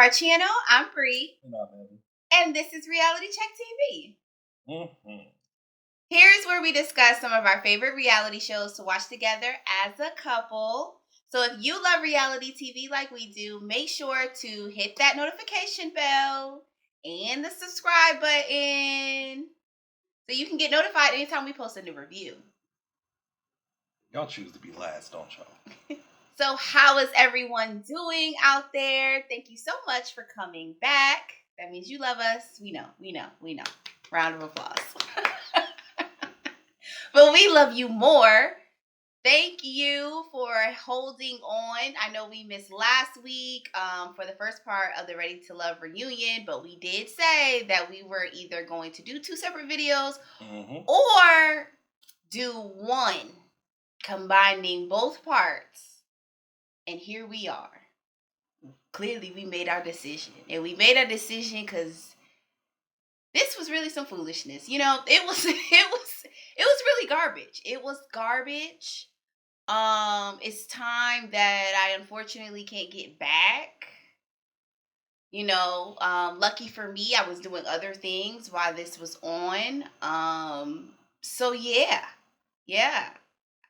our channel. I'm Bree. And I'm Evan. And this is Reality Check TV. Mm-hmm. Here's where we discuss some of our favorite reality shows to watch together as a couple. So if you love reality TV like we do, make sure to hit that notification bell and the subscribe button so you can get notified anytime we post a new review. Y'all choose to be last, don't y'all? So how is everyone doing out there? Thank you so much for coming back. That means you love us. We know. Round of applause. But we love you more. Thank you for holding on. I know we missed last week for the first part of the Ready to Love reunion, but we did say that we were either going to do 2 separate videos or do one, combining both parts. And here we are. Clearly, we made our decision. And we made our decision because this was really some foolishness. You know, it was really garbage. It was garbage. It's time that I unfortunately can't get back. You know, lucky for me, I was doing other things while this was on. So yeah.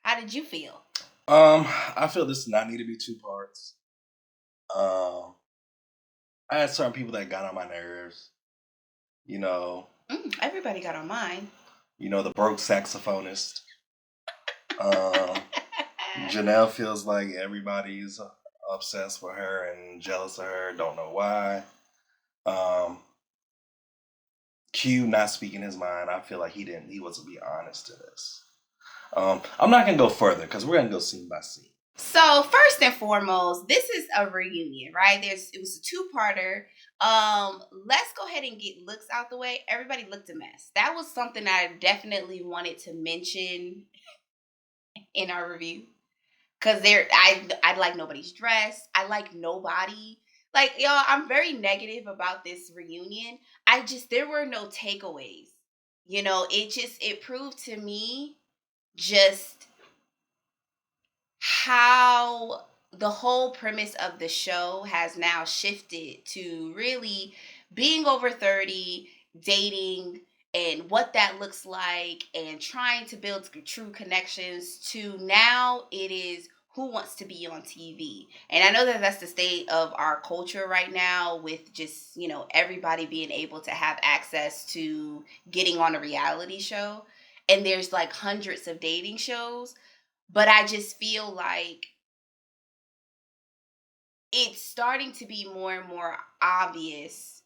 How did you feel? I feel this does not need to be 2 parts. I had certain people that got on my nerves. You know. Everybody got on mine. You know, the broke saxophonist. Janelle feels like everybody's obsessed with her and jealous of her. Don't know why. Q not speaking his mind. I feel like he wasn't being honest to this. I'm not gonna go further because we're gonna go scene by scene. So first and foremost, this is a reunion, right? It was a 2-parter. Let's go ahead and get looks out the way. Everybody looked a mess. That was something I definitely wanted to mention in our review. Cause I like nobody's dress. I like nobody. Like, y'all, I'm very negative about this reunion. There were no takeaways. You know, it proved to me just how the whole premise of the show has now shifted to really being over 30, dating, and what that looks like, and trying to build true connections, to now it is who wants to be on TV. And I know that that's the state of our culture right now, with just, you know, everybody being able to have access to getting on a reality show. And there's like hundreds of dating shows. But I just feel like it's starting to be more and more obvious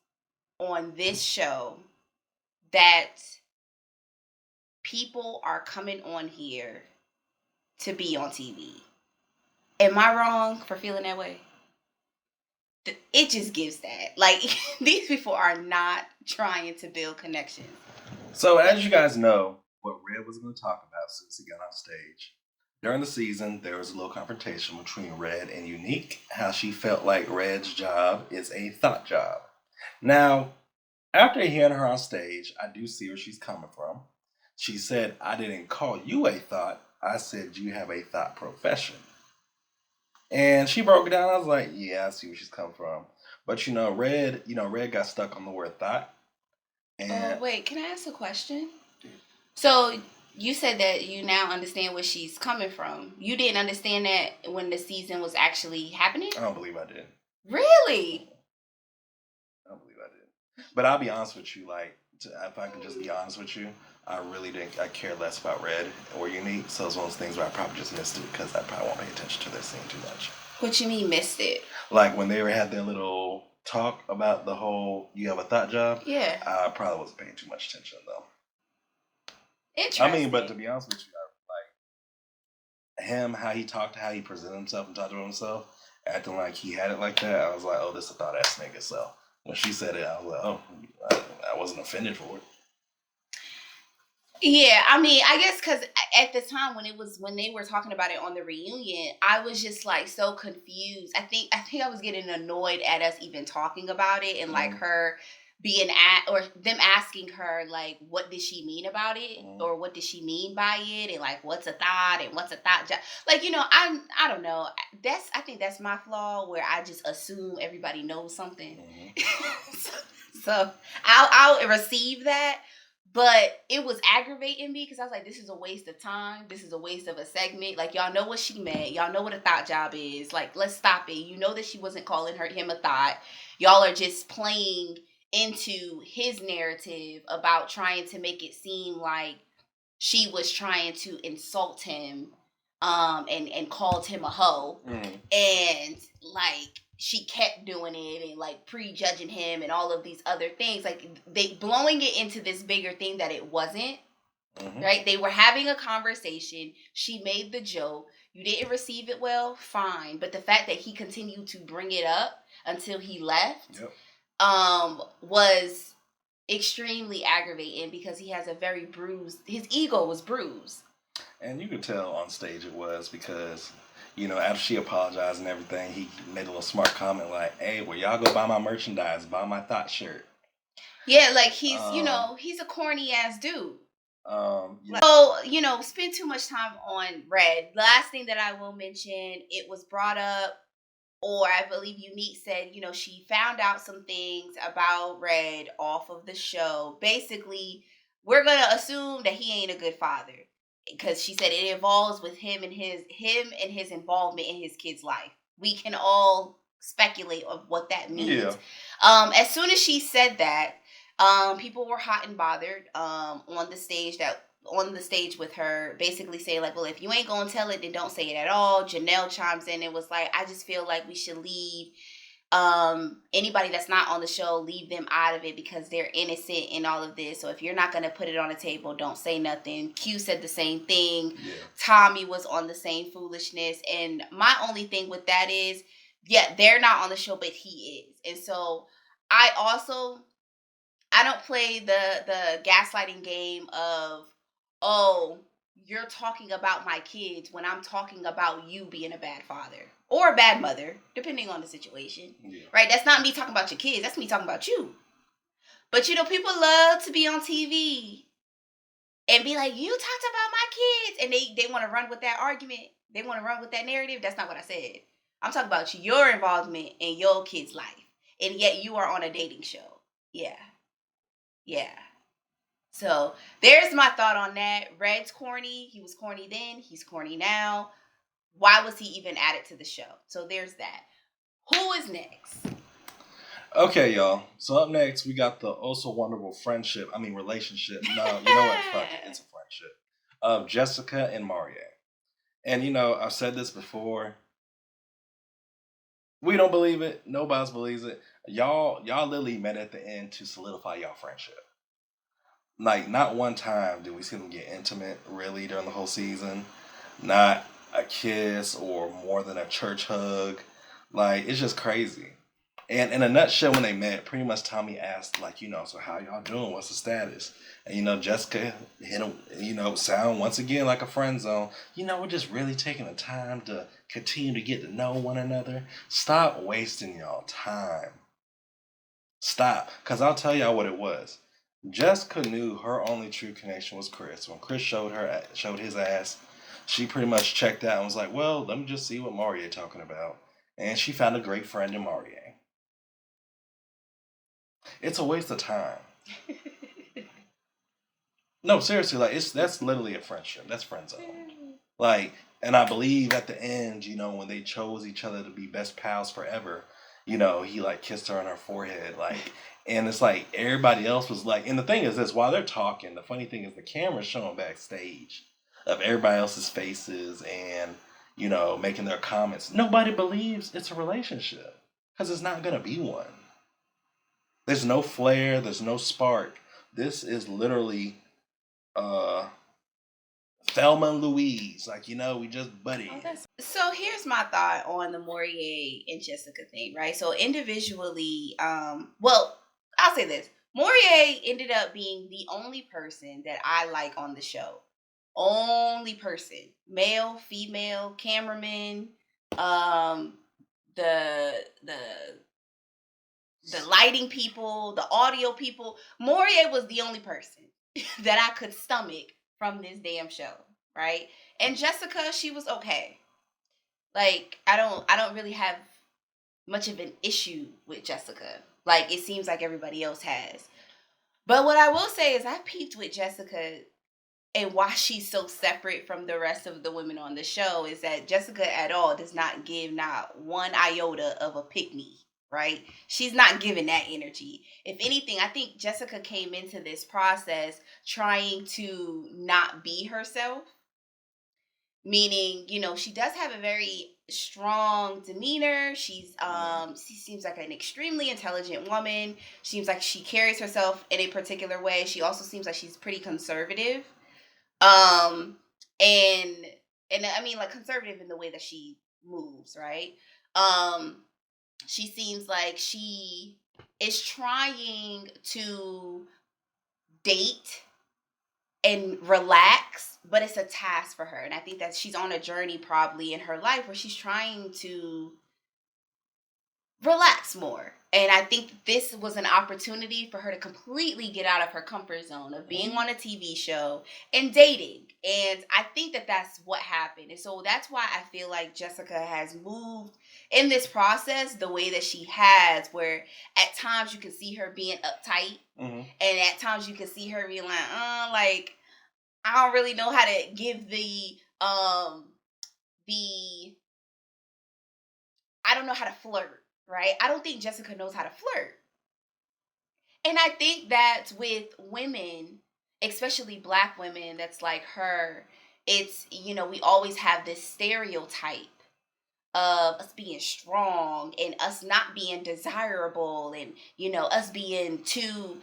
on this show that people are coming on here to be on TV. Am I wrong for feeling that way? It just gives that. Like, these people are not trying to build connections. So, as you guys know, what Red was going to talk about since he got on stage. During the season, there was a little confrontation between Red and Unique, how she felt like Red's job is a thought job. Now, after hearing her on stage, I do see where she's coming from. She said, I didn't call you a thought. I said you have a thought profession. And she broke it down. I was like, yeah, I see where she's coming from. But, Red got stuck on the word thought. And wait, can I ask a question? So you said that you now understand where she's coming from. You didn't understand that when the season was actually happening? I don't believe I did. Really? I don't believe I did. But I'll be honest with you, if I can just be honest with you, I care less about Red or Unique. So it's one of those things where I probably just missed it because I probably won't pay attention to their scene too much. What you mean missed it? Like when they had their little talk about the whole you have a thought job. Yeah. I probably wasn't paying too much attention though. Interesting. I mean, but to be honest with you, him, how he talked, how he presented himself and talked to himself, acting like he had it like that, I was like, oh, this is a thought ass nigga. So when she said it, I was like, oh, I wasn't offended for it. Yeah, I mean, I guess because at the time when they were talking about it on the reunion, I was just like so confused. I think I was getting annoyed at us even talking about it, and like her being at, or them asking her like, what did she mean about it, or what did she mean by it, and like, what's a thought, and what's a thought job, like, I don't know, I think that's my flaw, where I just assume everybody knows something. So I'll receive that. But it was aggravating me because I was like, this is a waste of time. This is a waste of a segment. Like, y'all know what she meant. Y'all know what a thought job is. Like, let's stop it. You know that she wasn't calling him a thought. Y'all are just playing into his narrative about trying to make it seem like she was trying to insult him, and called him a hoe. And like, she kept doing it and like prejudging him and all of these other things, like they blowing it into this bigger thing that it wasn't. Right? They were having a conversation. She made the joke. You didn't receive it well, fine. But the fact that he continued to bring it up until he left, was extremely aggravating, because he has a very bruised, his ego was bruised. And you could tell on stage it was, because after she apologized and everything, he made a little smart comment like, hey, well, y'all go buy my merchandise, buy my thought shirt. Yeah, like he's, he's a corny ass dude. So, spend too much time on Red. Last thing that I will mention, it was brought up, or I believe Unique said, she found out some things about Red off of the show. Basically, we're going to assume that he ain't a good father, because she said it involves with him and his involvement in his kid's life. We can all speculate of what that means. Yeah. As soon as she said that, people were hot and bothered on the stage with her, basically saying like, well, if you ain't gonna tell it, then don't say it at all. Janelle chimes in and was like, I just feel like we should leave anybody that's not on the show, leave them out of it, because they're innocent in all of this. So if you're not going to put it on the table, don't say nothing. Q said the same thing. Yeah. Tommy was on the same foolishness. And my only thing with that is, yeah, they're not on the show, but he is. And so I don't play the gaslighting game of, oh, you're talking about my kids when I'm talking about you being a bad father or a bad mother, depending on the situation. Yeah. Right? That's not me talking about your kids. That's me talking about you. But, people love to be on TV and be like, you talked about my kids. And they want to run with that argument. They want to run with that narrative. That's not what I said. I'm talking about your involvement in your kid's life. And yet you are on a dating show. Yeah. Yeah. So there's my thought on that. Red's corny. He was corny then. He's corny now. Why was he even added to the show? So there's that. Who is next? Okay, y'all. So up next, we got the also wonderful relationship. No, you know what? Fuck it. It's a friendship. Of Jessica and Maria. And, I've said this before. We don't believe it. Nobody else believes it. Y'all literally met at the end to solidify y'all friendship. Like, not one time did we see them get intimate, really, during the whole season. Not a kiss or more than a church hug. Like, it's just crazy. And in a nutshell, when they met, pretty much Tommy asked, like, so how y'all doing? What's the status? And, Jessica hit him, sound once again like a friend zone. We're just really taking the time to continue to get to know one another. Stop wasting y'all time. Stop. Because I'll tell y'all what it was. Jessica knew her only true connection was Chris. When Chris showed his ass, she pretty much checked out and was like, well, let me just see what Maria talking about. And she found a great friend in Maria. It's a waste of time. No, seriously, like that's literally a friendship. That's friend zone. Like, and I believe at the end, when they chose each other to be best pals forever, he like kissed her on her forehead, like, and it's like everybody else was like, and the thing is this, while they're talking, the funny thing is the camera's showing backstage of everybody else's faces and, making their comments. Nobody believes it's a relationship because it's not going to be one. There's no flair. There's no spark. This is literally Thelma and Louise. Like, we just buddies. So here's my thought on the Morier and Jessica thing, right? So individually, I'll say this. Morier ended up being the only person that I like on the show. Only person. Male, female, cameraman, the the lighting people, the audio people. Maury was the only person that I could stomach from this damn show, right? And Jessica, she was okay. Like I don't really have much of an issue with Jessica. Like it seems like everybody else has. But what I will say is I peeped with Jessica and why she's so separate from the rest of the women on the show is that Jessica at all does not give not one iota of a pick me, right? She's not giving that energy. If anything, I think Jessica came into this process trying to not be herself, meaning, she does have a very strong demeanor. She seems like an extremely intelligent woman. Seems like she carries herself in a particular way. She also seems like she's pretty conservative. Um, and I mean like conservative in the way that she moves, right? Um, she seems like she is trying to date and relax, but it's a task for her. And I think that she's on a journey probably in her life where she's trying to relax more. And I think this was an opportunity for her to completely get out of her comfort zone of being on a TV show and dating. And I think that that's what happened. And so that's why I feel like Jessica has moved in this process the way that she has, where at times you can see her being uptight. And at times you can see her being like, I don't really know how to give the I don't know how to flirt, right? I don't think Jessica knows how to flirt. And I think that with women, especially black women that's like her, it's, we always have this stereotype of us being strong and us not being desirable and, us being too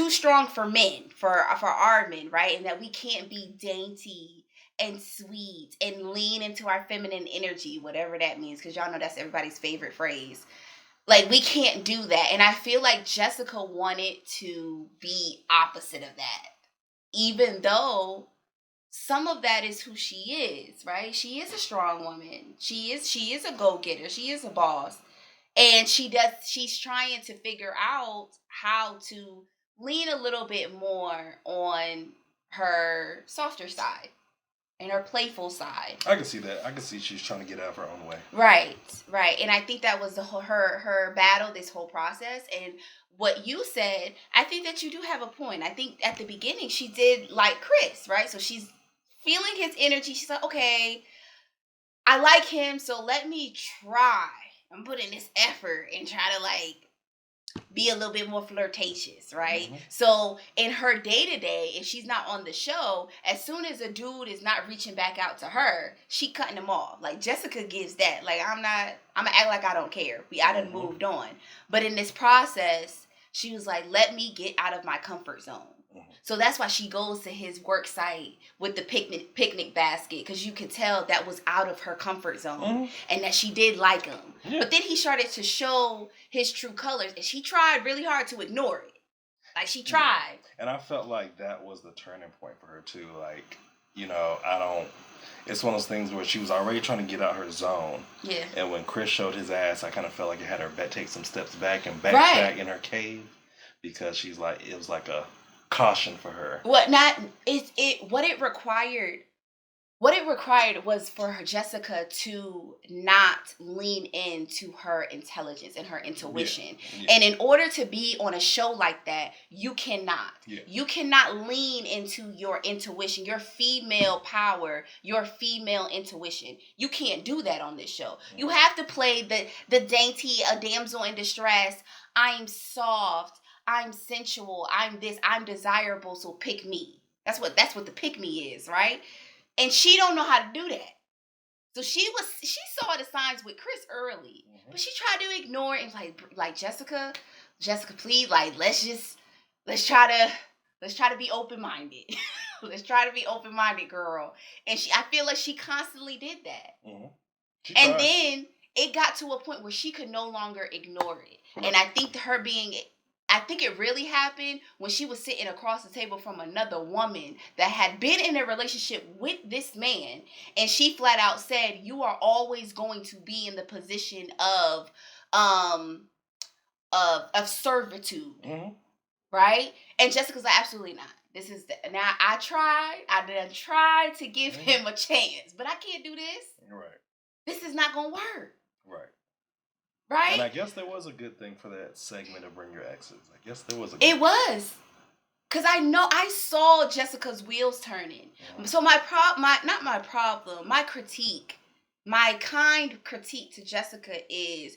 strong for men, for our men, right? And that we can't be dainty and sweet and lean into our feminine energy, whatever that means, because y'all know that's everybody's favorite phrase. Like we can't do that. And I feel like Jessica wanted to be opposite of that. Even though some of that is who she is, right? She is a strong woman. She is a go-getter. She is a boss. And she's trying to figure out how to lean a little bit more on her softer side and her playful side. I can see that. I can see she's trying to get out of her own way. Right. And I think that was the whole, her battle, this whole process. And what you said, I think that you do have a point. I think at the beginning she did like Chris, right? So she's feeling his energy. She's like, okay, I like him, so let me try. I'm putting this effort and try to like be a little bit more flirtatious, right? So in her day-to-day, if she's not on the show, as soon as a dude is not reaching back out to her, she cutting him off. Like Jessica gives that. Like I'm gonna act like I don't care. I done moved on. But in this process, she was like, let me get out of my comfort zone. So that's why she goes to his work site with the picnic basket, because you could tell that was out of her comfort zone and that she did like him. Yeah. But then he started to show his true colors, and she tried really hard to ignore it. Like she tried. Yeah. And I felt like that was the turning point for her too. Like, it's one of those things where she was already trying to get out her zone. Yeah. And when Chris showed his ass, I kind of felt like it had her take some steps back and back in her cave, because she's like, it was like a caution for her. What it required was for her, Jessica, to not lean into her intelligence and her intuition. Yeah. And in order to be on a show like that, you cannot. Yeah. You cannot lean into your intuition, your female power, your female intuition. You can't do that on this show. You have to play the dainty, a damsel in distress. I'm soft. I'm sensual. I'm this. I'm desirable. So pick me. That's what the pick me is, right? And she don't know how to do that. So she saw the signs with Chris early, but she tried to ignore it and like Jessica, please, like let's try to be open minded. Let's try to be open minded, girl. And I feel like she constantly did that. And then it got to a point where she could no longer ignore it. And I think it really happened when she was sitting across the table from another woman that had been in a relationship with this man. And she flat out said, you are always going to be in the position of of servitude, Mm-hmm. right? And Jessica's like, absolutely not. This is now I done tried to give him a chance, but I can't do this. Right. This is not gonna work. Right. Right. And I guess there was a good thing for that segment of Bring Your Exes. I guess there was a. It was. Cause I saw Jessica's wheels turning. Mm-hmm. So my critique, my kind critique to Jessica is,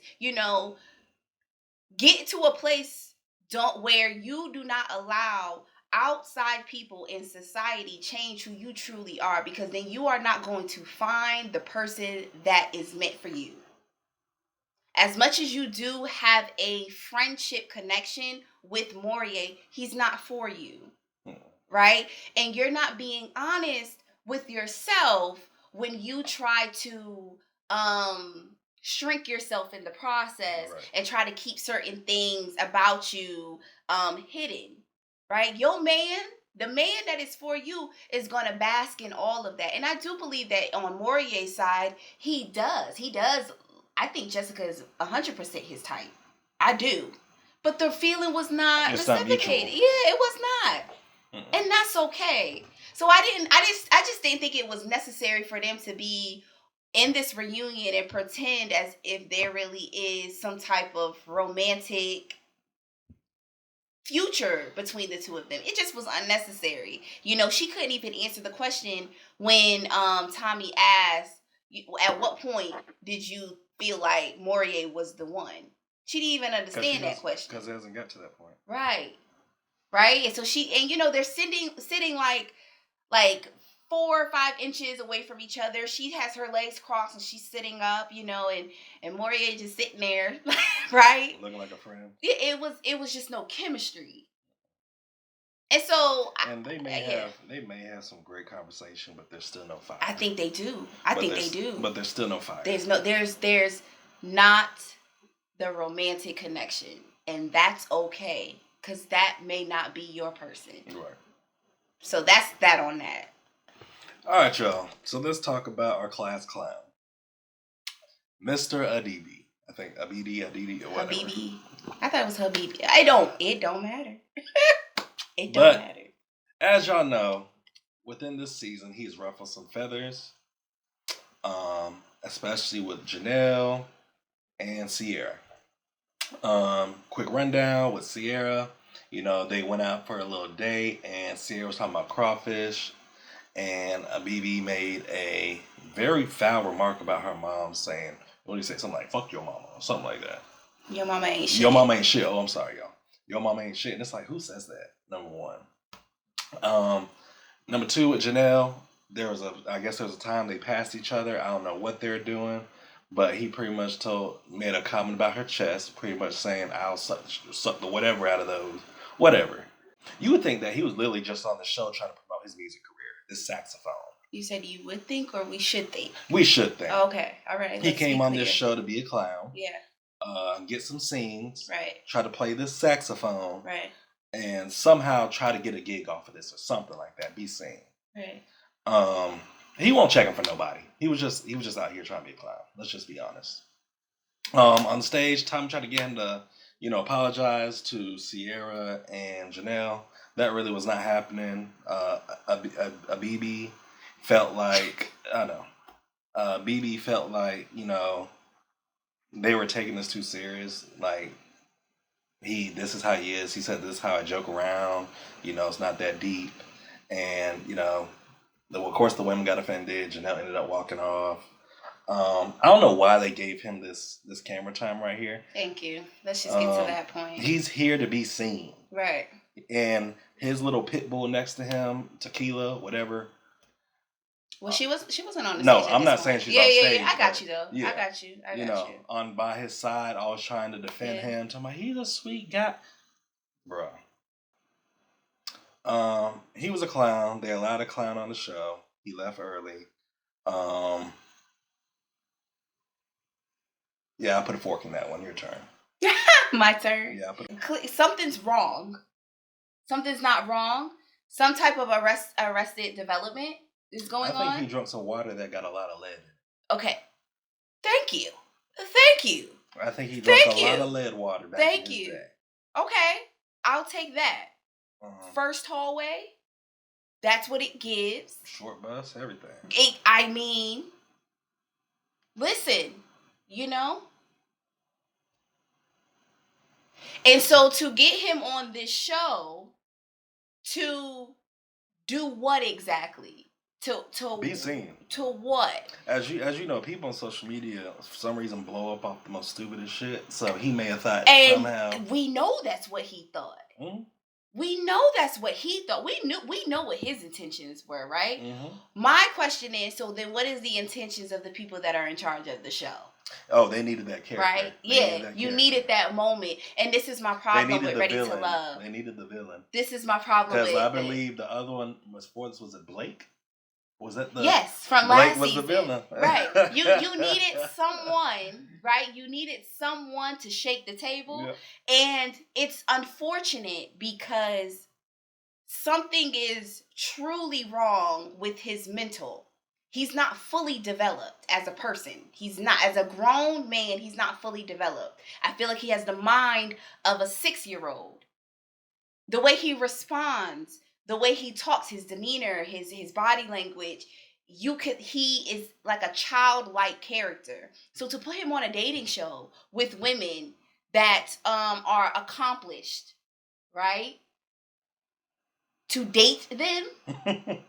get to a place where you do not allow outside people in society change who you truly are, because then you are not going to find the person that is meant for you. As much as you do have a friendship connection with Morier, he's not for you. Right? And you're not being honest with yourself when you try to shrink yourself in the process, right, and try to keep certain things about you hidden. Right? Your man, the man that is for you, is going to bask in all of that. And I do believe that on Morier's side, he does. I think Jessica is 100% his type. I do. But the feeling was not reciprocated. Yeah, it was not. And that's okay. So I just didn't think it was necessary for them to be in this reunion and pretend as if there really is some type of romantic future between the two of them. It just was unnecessary. She couldn't even answer the question when Tommy asked, at what point did you feel like Morier was the one? She didn't even understand that question. Because it hasn't got to that point. Right. And so they're sitting like 4 or 5 inches away from each other. She has her legs crossed and she's sitting up, and Morier just sitting there, right? Looking like a friend. It was just no chemistry. And so they may have some great conversation, but there's still no fire. I think they do. But there's still no fire. There's not the romantic connection, and that's okay, because that may not be your person. Right. So that's that on that. All right, y'all. So let's talk about our class clown, Mr. Adibi. I think Adidi or whatever. Habibi. I thought it was Habibi. It don't matter. It don't matter. As y'all know, within this season, he's ruffled some feathers, especially with Janelle and Sierra. Quick rundown with Sierra. They went out for a little date, and Sierra was talking about crawfish, and Abibi made a very foul remark about her mom, saying, what did he say? Something like, fuck your mama, or something like that. Your mama ain't shit. Your mama ain't shit. Oh, I'm sorry, y'all. Your mama ain't shit. And it's like, who says that? Number one. Number two, with Janelle, I guess there was a time they passed each other. I don't know what they're doing, but he pretty much made a comment about her chest, pretty much saying, I'll suck the whatever out of those. Whatever. You would think that he was literally just on the show trying to promote his music career, this saxophone. You said you would think, or we should think? We should think. Oh, okay. All right. He came on this show to be a clown. Yeah. Get some scenes. Right. Try to play this saxophone. Right. And somehow try to get a gig off of this or something like that. Be seen. Right. He won't check him for nobody. He was just out here trying to be a clown. Let's just be honest. On stage, Tom tried to get him to, apologize to Sierra and Janelle. That really was not happening. Abibi felt like, Bibi felt like, they were taking this too serious. Like, this is how he is. He said, this is how I joke around. It's not that deep. And, of course the women got offended. Janelle ended up walking off. I don't know why they gave him this camera time right here. Thank you. Let's just get to that point. He's here to be seen. Right. And his little pit bull next to him, Tequila, whatever. Well, she wasn't on the stage. No, I'm not saying she's on stage. Yeah, I got you though. Yeah. I got you. You. On by his side, always trying to defend him. Talking about, he's a sweet guy. Bruh. He was a clown. They allowed a clown on the show. He left early. Yeah, I put a fork in that one. Your turn. My turn. Yeah. Something's wrong. Something's not wrong. Some type of arrested development is going on. I think he drank some water that got a lot of lead. Okay. Thank you. I think he drank Thank a lot you. of lead water back Thank in his you. day. Okay, I'll take that. Uh-huh. First hallway, that's what it gives. Short bus, everything. I mean, listen, you know? And so to get him on this show to do what exactly? To Be seen. To what? As you know, people on social media for some reason blow up off the most stupidest shit. So he may have thought And somehow. we know that's what he thought. Mm-hmm. We know that's what he thought. We know what his intentions were, right? Mm-hmm. My question is, so then what is the intentions of the people that are in charge of the show? Oh, they needed that character. Right? You needed that moment. And this is my problem with Ready to Love. They needed the villain. This is my problem with because I believe the other one was it Blake? Was that the Yes, from Blake last was season. the villain. Right. You needed someone, right? You needed someone to shake the table. Yeah. And it's unfortunate because something is truly wrong with his mental. He's not fully developed as a person. He's not, as a grown man, he's not fully developed. I feel like he has the mind of a 6-year-old. The way he responds, the way he talks, his demeanor, his body language, he is like a childlike character. So to put him on a dating show with women that are accomplished, right? To date them.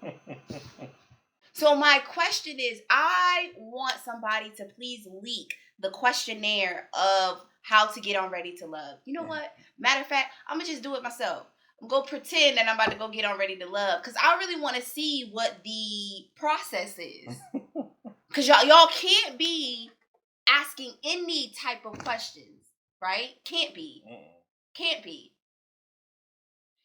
So my question is, I want somebody to please leak the questionnaire of how to get on Ready to Love. You know what? Matter of fact, I'm going to just do it myself. I'm going to pretend that I'm about to go get on Ready to Love because I really want to see what the process is. Because y'all can't be asking any type of questions, right? Can't be. Can't be.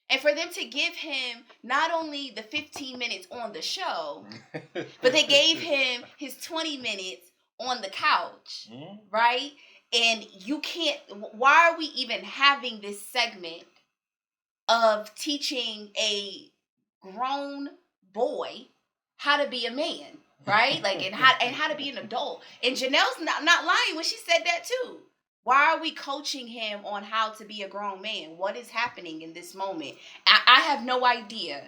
And for them to give him not only the 15 minutes on the show, but they gave him his 20 minutes on the couch, right? And you can't, why are we even having this segment of teaching a grown boy how to be a man, right? Like, and how to be an adult. And Janelle's not lying when she said that too. Why are we coaching him on how to be a grown man? What is happening in this moment? I have no idea.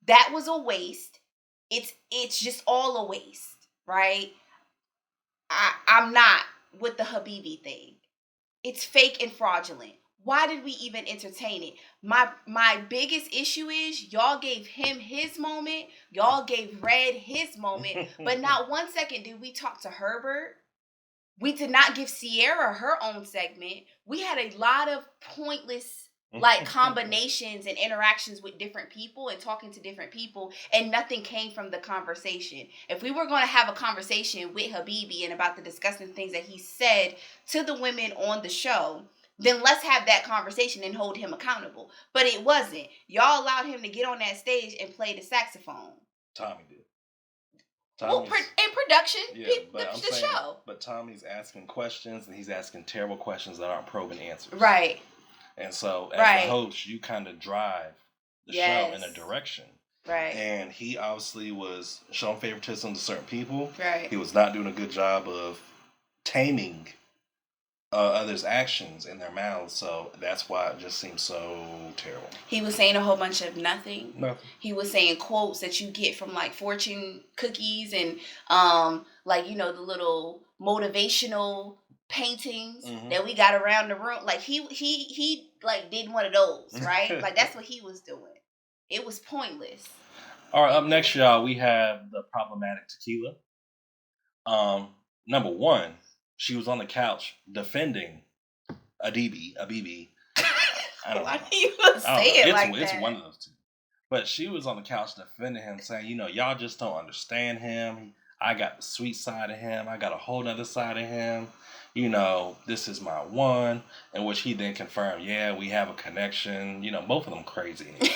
That was a waste. It's just all a waste, right? I'm not with the Habibi thing. It's fake and fraudulent. Why did we even entertain it? My biggest issue is y'all gave him his moment. Y'all gave Red his moment. But not 1 second did we talk to Herbert. We did not give Sierra her own segment. We had a lot of pointless like combinations and interactions with different people and talking to different people, and nothing came from the conversation. If we were going to have a conversation with Habibi and about the disgusting things that he said to the women on the show, then let's have that conversation and hold him accountable. But it wasn't. Y'all allowed him to get on that stage and play the saxophone. Tommy did. Well, in production, the show. But Tommy's asking questions, and he's asking terrible questions that aren't probing answers. Right. And so, as a host, you kind of drive the show in a direction. Right. And he obviously was showing favoritism to certain people. Right. He was not doing a good job of taming others' actions in their mouths, so that's why it just seems so terrible. He was saying a whole bunch of nothing. Nothing. He was saying quotes that you get from like fortune cookies and like, you know, the little motivational paintings that we got around the room. Like he like did one of those, right? Like that's what he was doing. It was pointless. All right, up next, y'all, we have the problematic tequila. Number one, she was on the couch defending Abibi. I don't know. Why do you say it like that? It's one of those two. But she was on the couch defending him, saying, you know, y'all just don't understand him. I got the sweet side of him. I got a whole other side of him. You know, this is my one. In which he then confirmed, yeah, we have a connection. You know, both of them crazy. Anyway.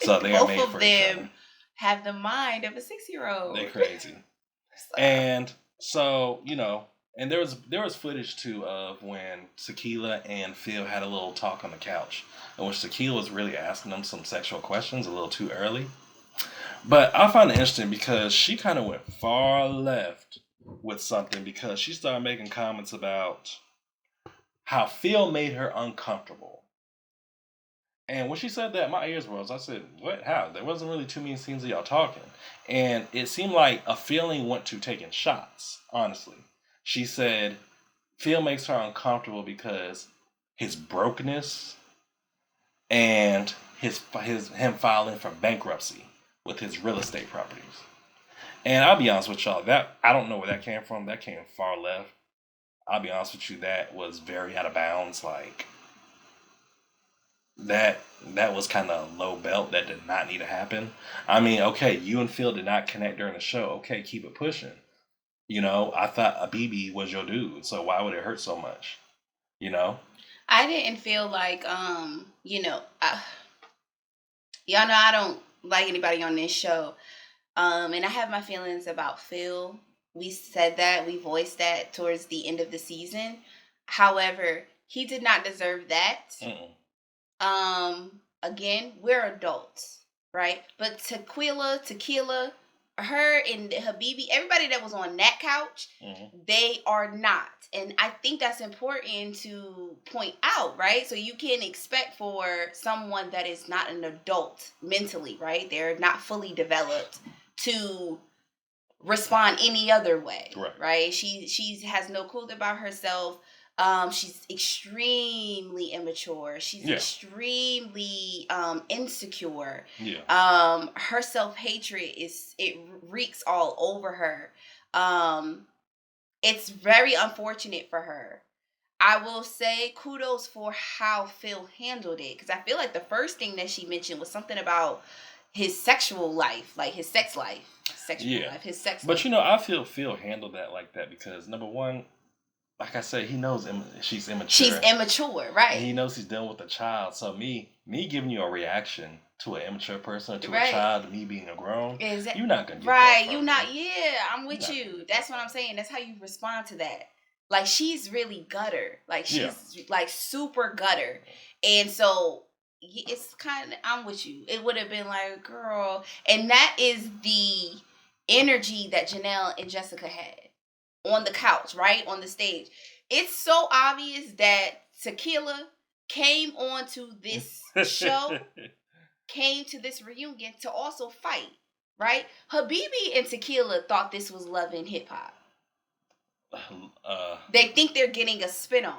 So they are made for each other. Both of them have the mind of a 6-year-old. They're crazy. And so, you know, and there was footage too of when Tequila and Phil had a little talk on the couch, in which Tequila was really asking them some sexual questions a little too early. But I found it interesting because she kind of went far left with something, because she started making comments about how Phil made her uncomfortable. And when she said that, my ears rose. I said, "What? How?" There wasn't really too many scenes of y'all talking, and it seemed like a feeling went to taking shots. Honestly, she said Phil makes her uncomfortable because his brokenness and his him filing for bankruptcy with his real estate properties. And I'll be honest with y'all, that I don't know where that came from. That came far left. I'll be honest with you, that was very out of bounds. Like that that was kind of low belt. That did not need to happen. I mean, okay, you and Phil did not connect during the show. Okay, keep it pushing. You know, I thought a BB was your dude, so why would it hurt so much? You know? I didn't feel like, y'all know I don't like anybody on this show. And I have my feelings about Phil. We said that, we voiced that towards the end of the season. However, he did not deserve that. Again, we're adults, right? But Tequila, her and Habibi, everybody that was on that couch, they are not. And I think that's important to point out, right? So you can expect for someone that is not an adult mentally, right? They're not fully developed to respond any other way, right? She has no clue about herself. She's extremely immature. She's extremely insecure. Her self-hatred it reeks all over her. It's very unfortunate for her. I will say kudos for how Phil handled it, because I feel like the first thing that she mentioned was something about his sexual life, like his sex life. His sex life. But you know, I feel Phil handled that like that because number one, like I said, he knows she's immature. She's immature, right? And he knows he's dealing with a child. So me giving you a reaction to an immature person, to a child, to me being a grown, you're not gonna get that from you're not. Yeah, I'm with you. That's what I'm saying. That's how you respond to that. Like, she's really gutter. Like, she's like super gutter, and so it's kind of, I'm with you. It would have been like, girl, and that is the energy that Janelle and Jessica had on the couch, right? On the stage. It's so obvious that Tequila came onto this show, came to this reunion to also fight, right? Habibi and Tequila thought this was Love and Hip Hop. They think they're getting a spinoff.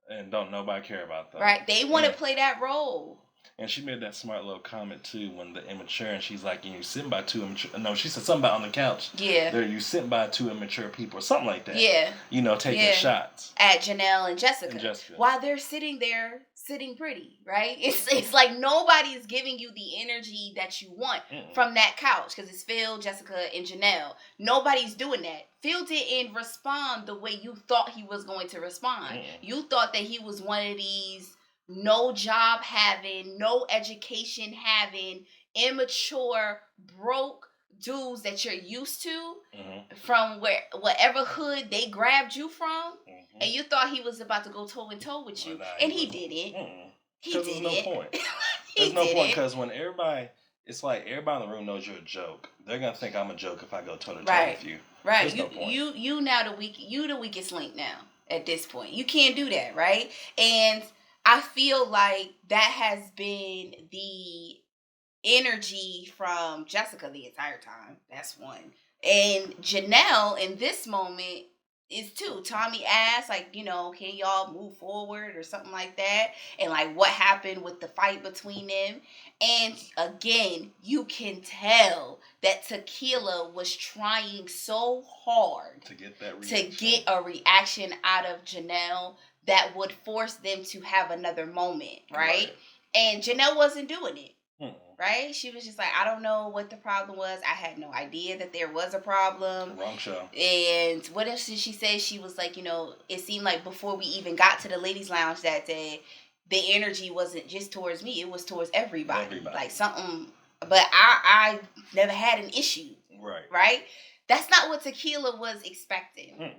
And don't nobody care about that. Right? They want to play that role. And she made that smart little comment too when the immature, and she's like, "You sitting by two immature." No, she said something about on the couch. Yeah, you sitting by two immature people, or something like that. Yeah, you know, taking shots at Janelle and Jessica. While they're sitting there, sitting pretty, right? It's like nobody's giving you the energy that you want from that couch, because it's Phil, Jessica, and Janelle. Nobody's doing that. Phil didn't respond the way you thought he was going to respond. You thought that he was one of these no job having, no education having, immature, broke dudes that you're used to from whatever hood they grabbed you from, and you thought he was about to go toe and toe with you, and he didn't. He didn't. There's no point. There's no point, because when everybody, it's like everybody in the room knows you're a joke. They're gonna think I'm a joke if I go toe to toe with you. Right. You now the weakest link now at this point. You can't do that, right? And I feel like that has been the energy from Jessica the entire time. That's one. And Janelle in this moment is two. Tommy asked, like, can y'all move forward or something like that? And like, what happened with the fight between them? And again, you can tell that Tequila was trying so hard to get that reaction. To get a reaction out of Janelle that would force them to have another moment, right? And Janelle wasn't doing it. Right? She was just like, I don't know what the problem was. I had no idea that there was a problem. Wrong show. And what else did she say? She was like, it seemed like before we even got to the ladies' lounge that day, the energy wasn't just towards me. It was towards everybody. Like something. But I never had an issue. Right? That's not what Tequila was expecting.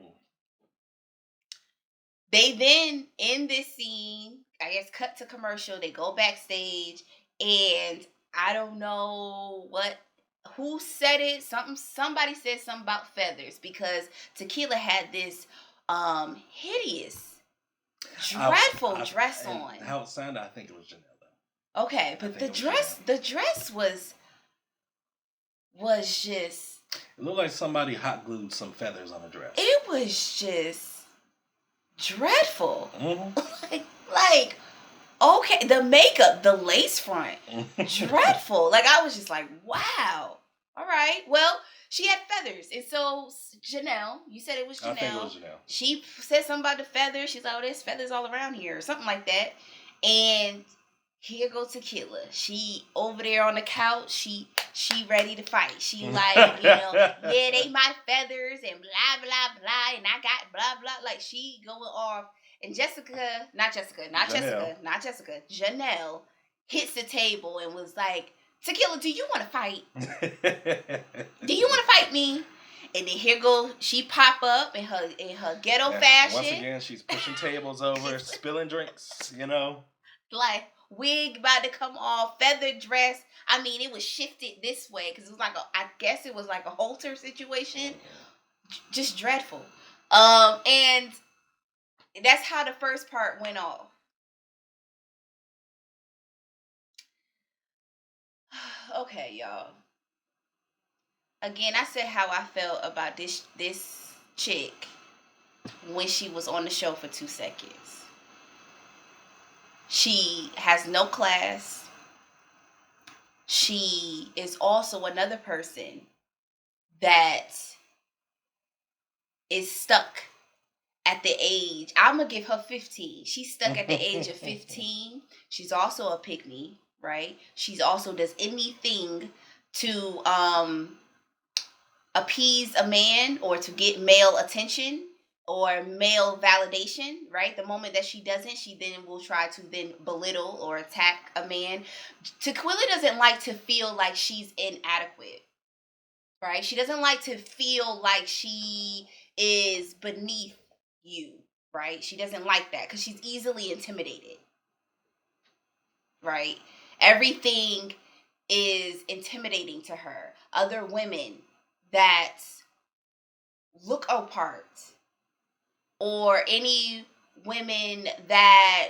They then, in this scene, I guess, cut to commercial. They go backstage, and I don't know who said it. Somebody said something about feathers, because Tequila had this hideous Dreadful dress and on. how it sounded, I think it was Janelle though. Okay, but the dress was just. It looked like somebody hot glued some feathers on a dress. It was just dreadful. Mm-hmm. like, okay, the makeup, the lace front, dreadful. Like, I was just like, wow. All right. Well, she had feathers. And so, Janelle, you said it was Janelle. I think it was Janelle. She said something about the feathers. She's like, oh, there's feathers all around here, or something like that. And here goes Tequila. She over there on the couch. She ready to fight. She like, yeah, they my feathers and blah, blah, blah. And I got blah, blah. Like, she going off. And Janelle hits the table and was like, Tequila, do you want to fight? Do you want to fight me? And then here go, she pop up in her ghetto fashion. Once again, she's pushing tables over, spilling drinks, Like, wig about to come off, feather dress. I mean, it was shifted this way because it was I guess it was like a halter situation. Just dreadful. And that's how the first part went off. Okay, y'all. Again, I said how I felt about this chick when she was on the show for 2 seconds. She has no class. She is also another person that is stuck at the age. I'm going to give her 15. She's stuck at the age of 15. She's also a pick-me, right? She's also does anything to appease a man or to get male attention or male validation, right? The moment that she doesn't, she then will try to then belittle or attack a man. Tequila doesn't like to feel like she's inadequate, right? She doesn't like to feel like she is beneath you, right? She doesn't like that because she's easily intimidated, right? Everything is intimidating to her. Other women that look apart, or any women that,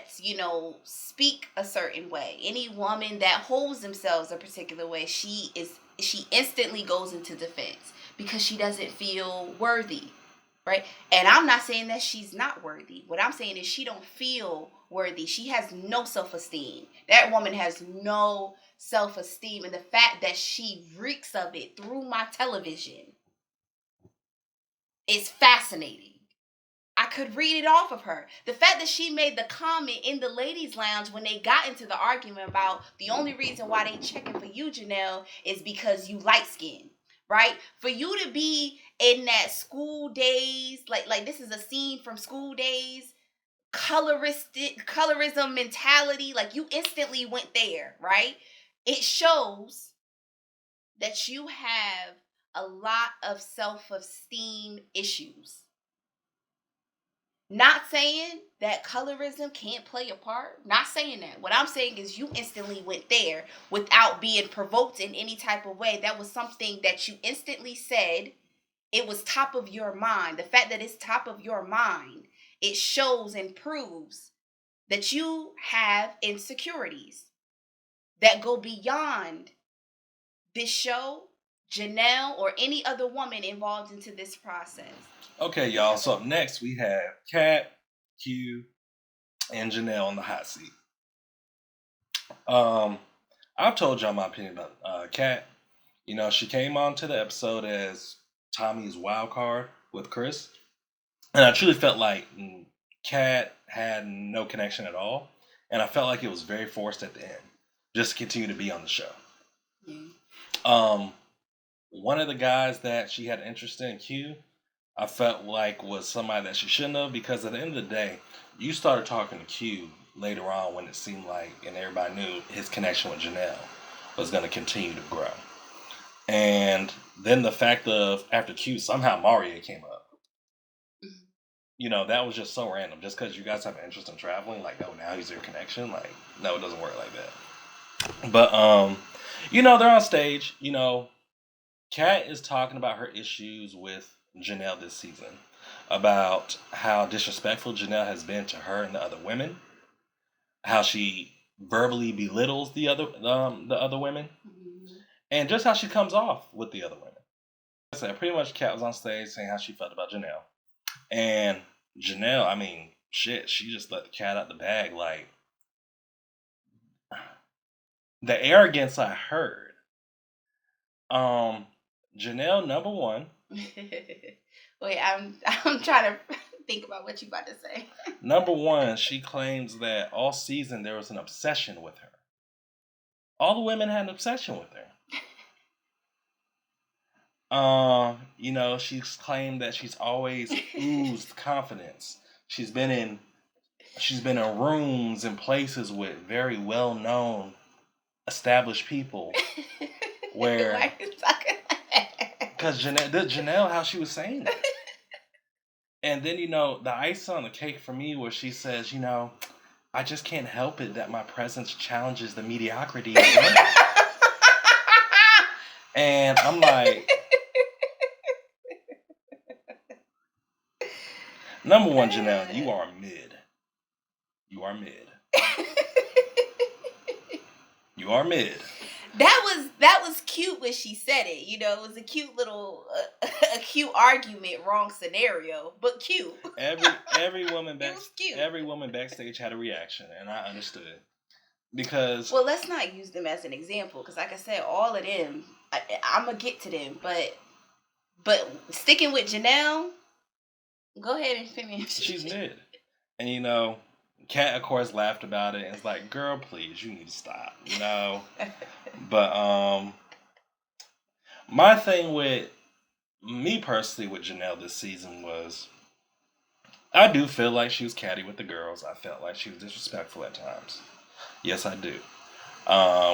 speak a certain way, any woman that holds themselves a particular way, she instantly goes into defense because she doesn't feel worthy, right? And I'm not saying that she's not worthy. What I'm saying is she don't feel worthy. She has no self-esteem. That woman has no self-esteem, and the fact that she reeks of it through my television is fascinating. I could read it off of her. The fact that she made the comment in the ladies' lounge when they got into the argument about the only reason why they checking for you, Janelle, is because you light skinned, right? For you to be in that school days, like this is a scene from School Days, colorism mentality, like you instantly went there, right? It shows that you have a lot of self-esteem issues. Not saying that colorism can't play a part. Not saying that. What I'm saying is you instantly went there without being provoked in any type of way. That was something that you instantly said. It was top of your mind. The fact that it's top of your mind, it shows and proves that you have insecurities that go beyond this show, Janelle, or any other woman involved into this process. Okay, y'all. So up next we have Kat, Q, and Janelle on the hot seat. I've told y'all my opinion about Kat. She came on to the episode as Tommy's wild card with Chris, and I truly felt like Kat had no connection at all, and I felt like it was very forced at the end, just to continue to be on the show. One of the guys that she had interest in, Q, I felt like was somebody that she shouldn't have, because at the end of the day, you started talking to Q later on when it seemed like, and everybody knew his connection with Janelle was going to continue to grow. And then the fact of, after Q, somehow Maria came up. That was just so random. Just because you guys have an interest in traveling, like, no, now he's your connection. Like, no, it doesn't work like that. But, they're on stage. Kat is talking about her issues with Janelle this season. about how disrespectful Janelle has been to her and the other women, how she verbally belittles the other women, and just how she comes off with the other women. I said pretty much Kat was on stage saying how she felt about Janelle, and Janelle, I mean, shit, she just let the cat out the bag. Like the arrogance I heard. Janelle, number one. Wait, I'm trying to think about what you about to say. Number one, she claims that all season there was an obsession with her. All the women had an obsession with her. You know, she's claimed that she's always oozed confidence. She's been in rooms and places with very well known established people where Why are you talking like that? Because Janelle, how she was saying that. And then, you know, the icing on the cake for me was she says, you know, I just can't help it that my presence challenges the mediocrity of women. And I'm like, number one, Janelle, you are mid. You are mid. You are mid. That was cute when she said it. You know, it was a cute little, a cute argument, wrong scenario, but cute. Every woman It was cute. every woman backstage had a reaction, and I understood because. Well, let's not use them as an example, because like I said, all of them, I'm gonna get to them, but sticking with Janelle, go ahead and finish. She's mid, and you know. Kat, of course, laughed about it and was like, girl, please, you need to stop, you know? But my thing with me personally with Janelle this season was I do feel like she was catty with the girls. I felt like she was disrespectful at times. Yes, I do.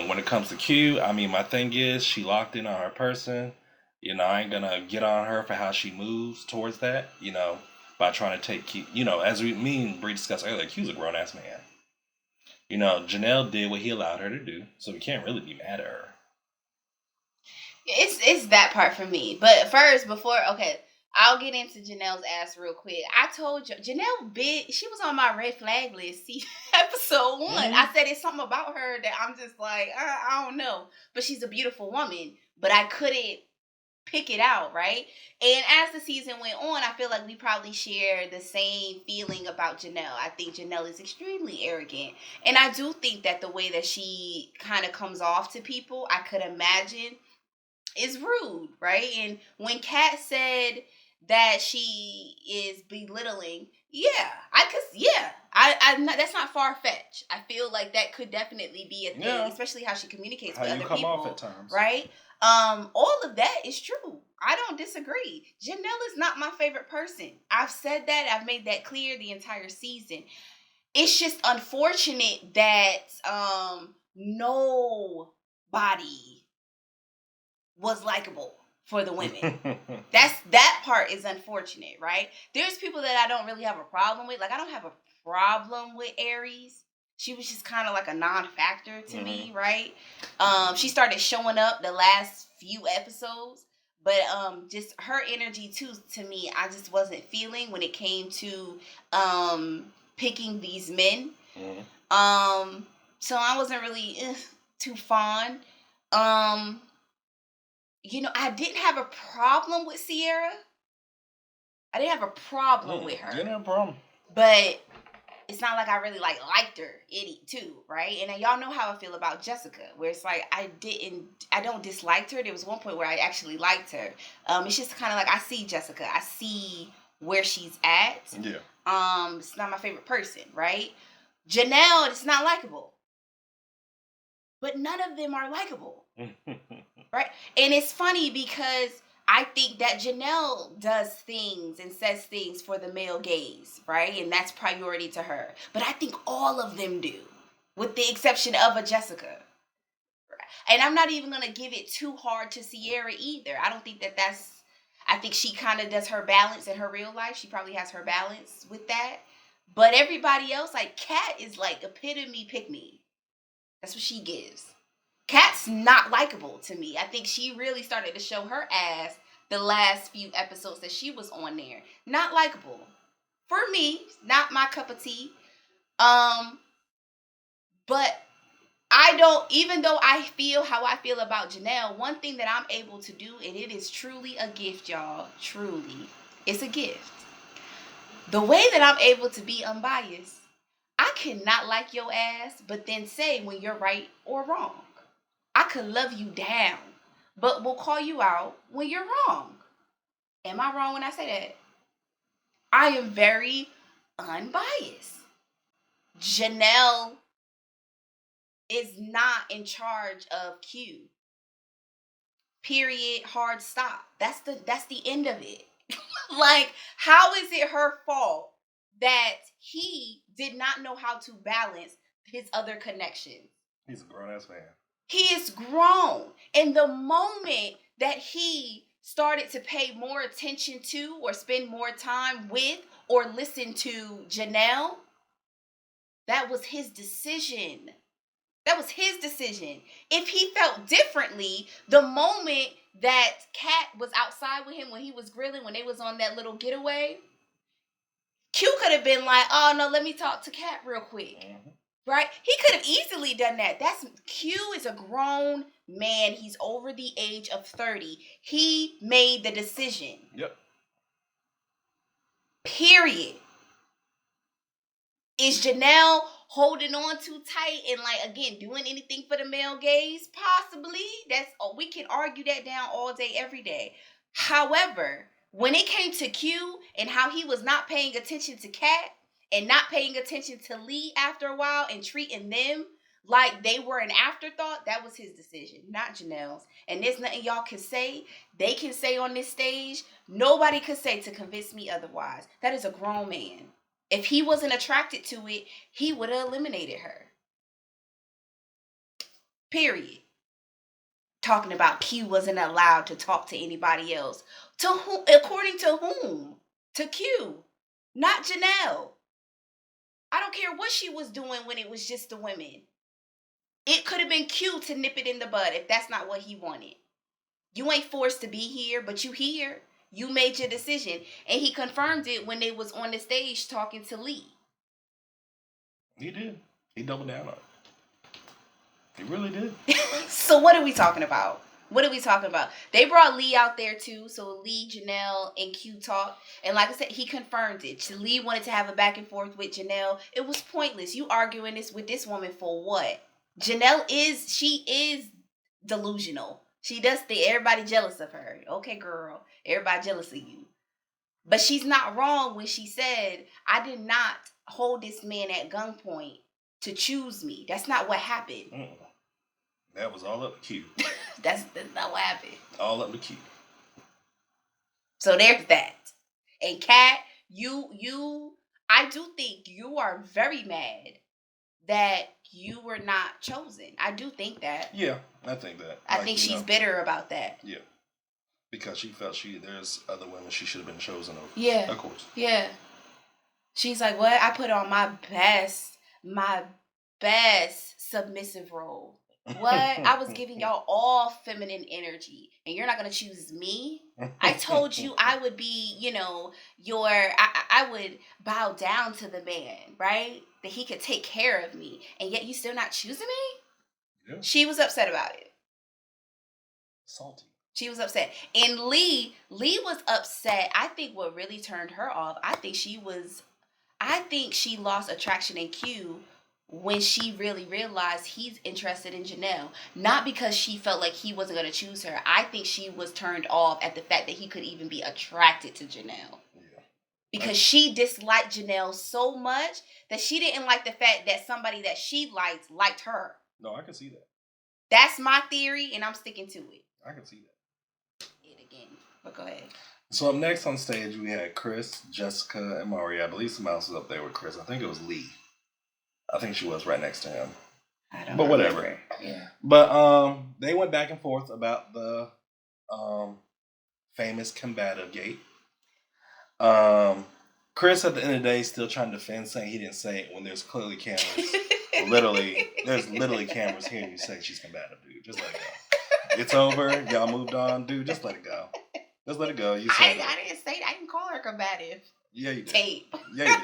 When it comes to Q, I mean, my thing is she locked in on her person. You know, I ain't gonna get on her for how she moves towards that, you know, by trying to take Q. You know, as me and Bree discussed earlier, Q's a grown ass man. You know, Janelle did what he allowed her to do, so we can't really be mad at her. It's that part for me. But first, I'll get into Janelle's ass real quick. I told you, Janelle she was on my red flag list. See, episode 1. Mm-hmm. I said it's something about her that I'm just like, I don't know. But she's a beautiful woman. But I couldn't pick it out, right? And as the season went on, I feel like we probably share the same feeling about Janelle. I think Janelle is extremely arrogant. And I do think that the way that she kind of comes off to people, I could imagine is rude, right? And when Kat said that she is belittling, that's not far fetched. I feel like that could definitely be a thing, especially how she communicates with other people. How you come off at times, right? All of that is true. I don't disagree. Janelle is not my favorite person. I've said that. I've made that clear the entire season. It's just unfortunate that nobody was likable for the women. That part is unfortunate, right? There's people that I don't really have a problem with. Like, I don't have a problem with Aries. She was just kind of like a non-factor to me, right? She started showing up the last few episodes, but just her energy too, to me, I just wasn't feeling when it came to picking these men. So I wasn't really too fond. You know, I didn't have a problem with Sierra. I didn't have a problem with her. Didn't have a problem. But it's not like I really liked her too, right? And y'all know how I feel about Jessica, where it's like I don't dislike her. There was one point where I actually liked her. It's just kind of like I see Jessica. I see where she's at. Yeah. It's not my favorite person, right? Janelle, it's not likable. But none of them are likable. Right? And it's funny because I think that Janelle does things and says things for the male gaze, right? And that's priority to her. But I think all of them do, with the exception of a Jessica. And I'm not even going to give it too hard to Sierra either. I don't think I think she kind of does her balance in her real life. She probably has her balance with that. But everybody else, like Kat is like epitome pick me. That's what she gives. Kat's not likable to me. I think she really started to show her ass the last few episodes that she was on there. Not likable. For me, not my cup of tea. But I don't, even though I feel how I feel about Janelle, one thing that I'm able to do, and it is truly a gift, y'all. Truly. It's a gift. The way that I'm able to be unbiased, I cannot like your ass, but then say when you're right or wrong. I could love you down, but will call you out when you're wrong. Am I wrong when I say that? I am very unbiased. Janelle is not in charge of Q. Period. Hard stop. That's the end of it. Like, how is it her fault that he did not know how to balance his other connections? He's a grown ass man. He is grown. And the moment that he started to pay more attention to or spend more time with or listen to Janelle, that was his decision. That was his decision. If he felt differently, the moment that Kat was outside with him when he was grilling, when they was on that little getaway, Q could have been like, oh no, let me talk to Kat real quick. Mm-hmm. Right? He could have easily done that. Q is a grown man. He's over the age of 30. He made the decision. Yep. Period. Is Janelle holding on too tight and, like, again, doing anything for the male gaze? Possibly. We can argue that down all day, every day. However, when it came to Q and how he was not paying attention to Kat and not paying attention to Lee after a while and treating them like they were an afterthought, that was his decision, not Janelle's. And there's nothing y'all can say. They can say on this stage. Nobody could say to convince me otherwise. That is a grown man. If he wasn't attracted to it, he would have eliminated her. Period. Talking about Q wasn't allowed to talk to anybody else. To whom? According to whom? To Q. Not Janelle. I don't care what she was doing when it was just the women. It could have been Q to nip it in the bud if that's not what he wanted. You ain't forced to be here, but you here. You made your decision. And he confirmed it when they was on the stage talking to Lee. He did. He doubled down on it. He really did. So what are we talking about? What are we talking about? They brought Lee out there too. So Lee, Janelle, and Q talked. And like I said, he confirmed it. Lee wanted to have a back and forth with Janelle. It was pointless. You arguing this with this woman for what? Janelle is delusional. She does think everybody jealous of her. Okay, girl. Everybody jealous of you. But she's not wrong when she said, I did not hold this man at gunpoint to choose me. That's not what happened. That was all up to Q. That's not what happened. All up to Q. So there's that. And Kat, I do think you are very mad that you were not chosen. I do think that. Yeah, I think that. I think she's bitter about that. Yeah. Because she felt there's other women she should have been chosen over. Yeah. Of course. Yeah. She's like, what? I put on my best submissive role. What? I was giving y'all all feminine energy, and you're not going to choose me? I told you I would be, I would bow down to the man, right? That he could take care of me, and yet you still not choosing me? Yeah. She was upset about it. Salty. She was upset. And Lee was upset. I think what really turned her off, I think she lost attraction in Q when she really realized he's interested in Janelle. Not because she felt like he wasn't going to choose her. I think she was turned off at the fact that he could even be attracted to Janelle. Yeah. Because she disliked Janelle so much that she didn't like the fact that somebody that she liked her. No, I can see that. That's my theory, and I'm sticking to it. I can see that. Again, but go ahead. So up next on stage, we had Chris, Jessica, and Maury. I believe somebody else was up there with Chris. I think it was Lee. I think she was right next to him. I don't know. But whatever. Yeah. But they went back and forth about the famous combative gate. Chris, at the end of the day, still trying to defend, saying he didn't say it when there's clearly cameras. There's literally cameras hearing you say she's combative, dude. Just let it go. It's over. Y'all moved on, dude. Just let it go. Let's let it go. You said I didn't say that. I didn't call her combative. Yeah, you did. Tape. Yeah,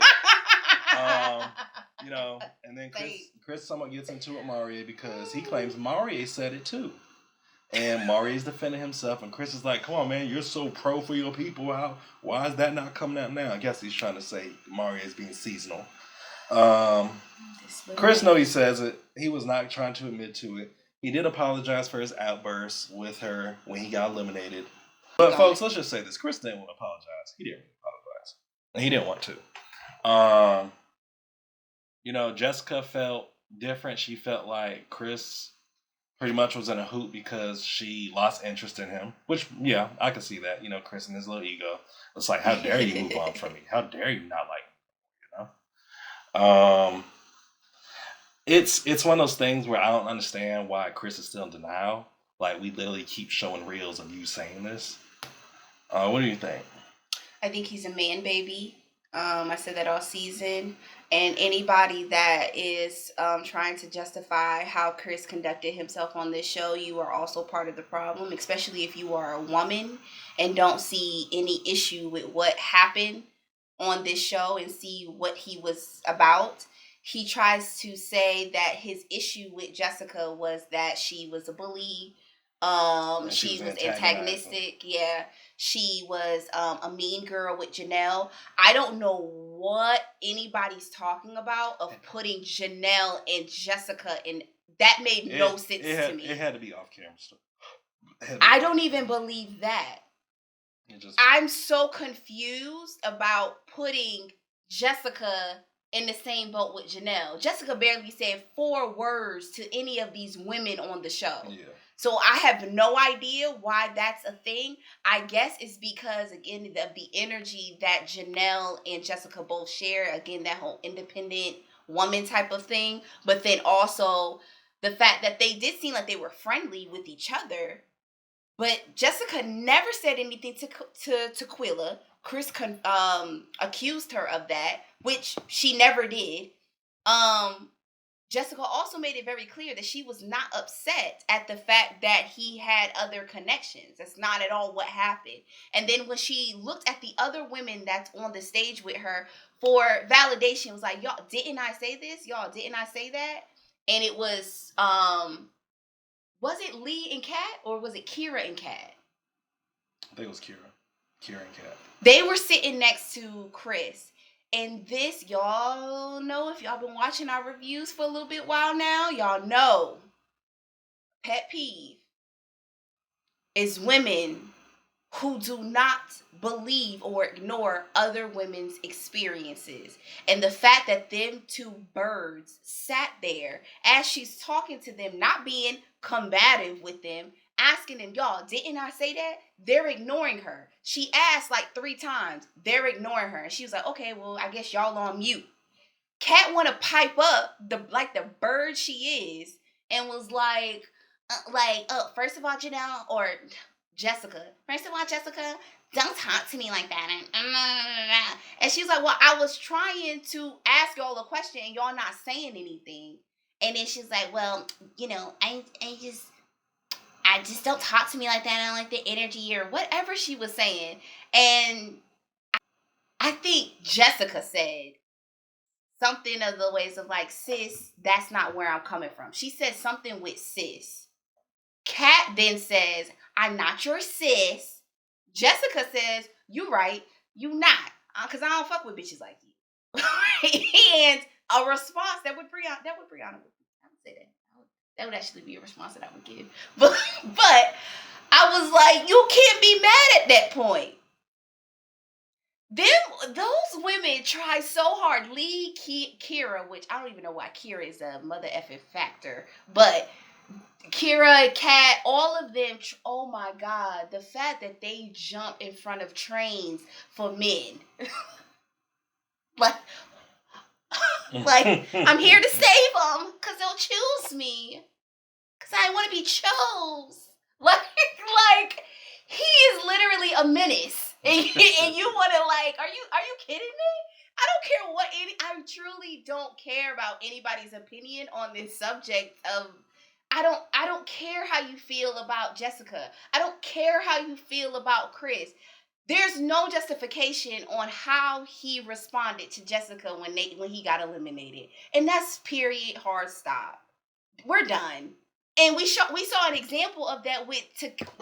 you did. And then Chris somewhat gets into it with Maria because he claims Maria said it too. And Maria's defending himself, and Chris is like, come on, man, you're so pro for your people. Why is that not coming out now? I guess he's trying to say Maria is being seasonal. Chris knows he says it. He was not trying to admit to it. He did apologize for his outburst with her when he got eliminated. But folks, let's just say this. Chris didn't want to apologize. He didn't apologize. And he didn't want to. Jessica felt different. She felt like Chris pretty much was in a hoop because she lost interest in him. Which, yeah, I can see that. Chris and his little ego. It's like, how dare you move on from me? How dare you not like me? It's one of those things where I don't understand why Chris is still in denial. Like, we literally keep showing reels of you saying this. What do you think? I think he's a man baby. I said that all season. And anybody that is trying to justify how Chris conducted himself on this show, you are also part of the problem, especially if you are a woman and don't see any issue with what happened on this show and see what he was about. He tries to say that his issue with Jessica was that she was a bully. She was antagonistic. Yeah. She was a mean girl with Janelle. I don't know what anybody's talking about of putting Janelle and Jessica in. That made no sense to me. It had to be off camera. I don't even believe that. I'm so confused about putting Jessica in the same boat with Janelle. Jessica barely said 4 words to any of these women on the show. Yeah. So I have no idea why that's a thing. I guess it's because, again, of the energy that Janelle and Jessica both share. Again, that whole independent woman type of thing. But then also the fact that they did seem like they were friendly with each other. But Jessica never said anything to Quilla. Chris accused her of that, which she never did. Jessica also made it very clear that she was not upset at the fact that he had other connections. That's not at all what happened. And then when she looked at the other women that's on the stage with her for validation, was like, y'all, didn't I say this? Y'all, didn't I say that? And it was it Lee and Kat, or was it Kira and Kat? I think it was Kira. Kira and Kat. They were sitting next to Chris. And this, y'all know, if y'all been watching our reviews for a little bit while now, y'all know, pet peeve is women who do not believe or ignore other women's experiences. And the fact that them 2 birds sat there as she's talking to them, not being combative with them, asking them, y'all, didn't I say that? They're ignoring her. She asked like 3 times. They're ignoring her. And she was like, okay, well, I guess y'all on mute. Kat want to pipe up the bird she is and was like, first of all, Janelle, or Jessica, don't talk to me like that. And she's like, well, I was trying to ask y'all a question and y'all not saying anything. And then she's like, well, I just don't talk to me like that. I don't like the energy or whatever she was saying. And I think Jessica said something of the ways of like, sis, that's not where I'm coming from. She said something with sis. Kat then says, I'm not your sis. Jessica says, you right, you not. Because I don't fuck with bitches like you. And a response that would Brianna would, I would say that. That would actually be a response that I would give. But I was like, you can't be mad at that point. Those women try so hard. Lee, Kira, which I don't even know why Kira is a mother effing factor. But Kira, Kat, all of them, oh my God. The fact that they jump in front of trains for men. Like, I'm here to save them because they'll choose me. Because I want to be chose. Like, he is literally a menace. And you want to, like, are you kidding me? I don't care I truly don't care about anybody's opinion on this subject of I don't care how you feel about Jessica. I don't care how you feel about Chris. There's no justification on how he responded to Jessica when he got eliminated. And that's period hard stop. We're done. And we saw an example of that with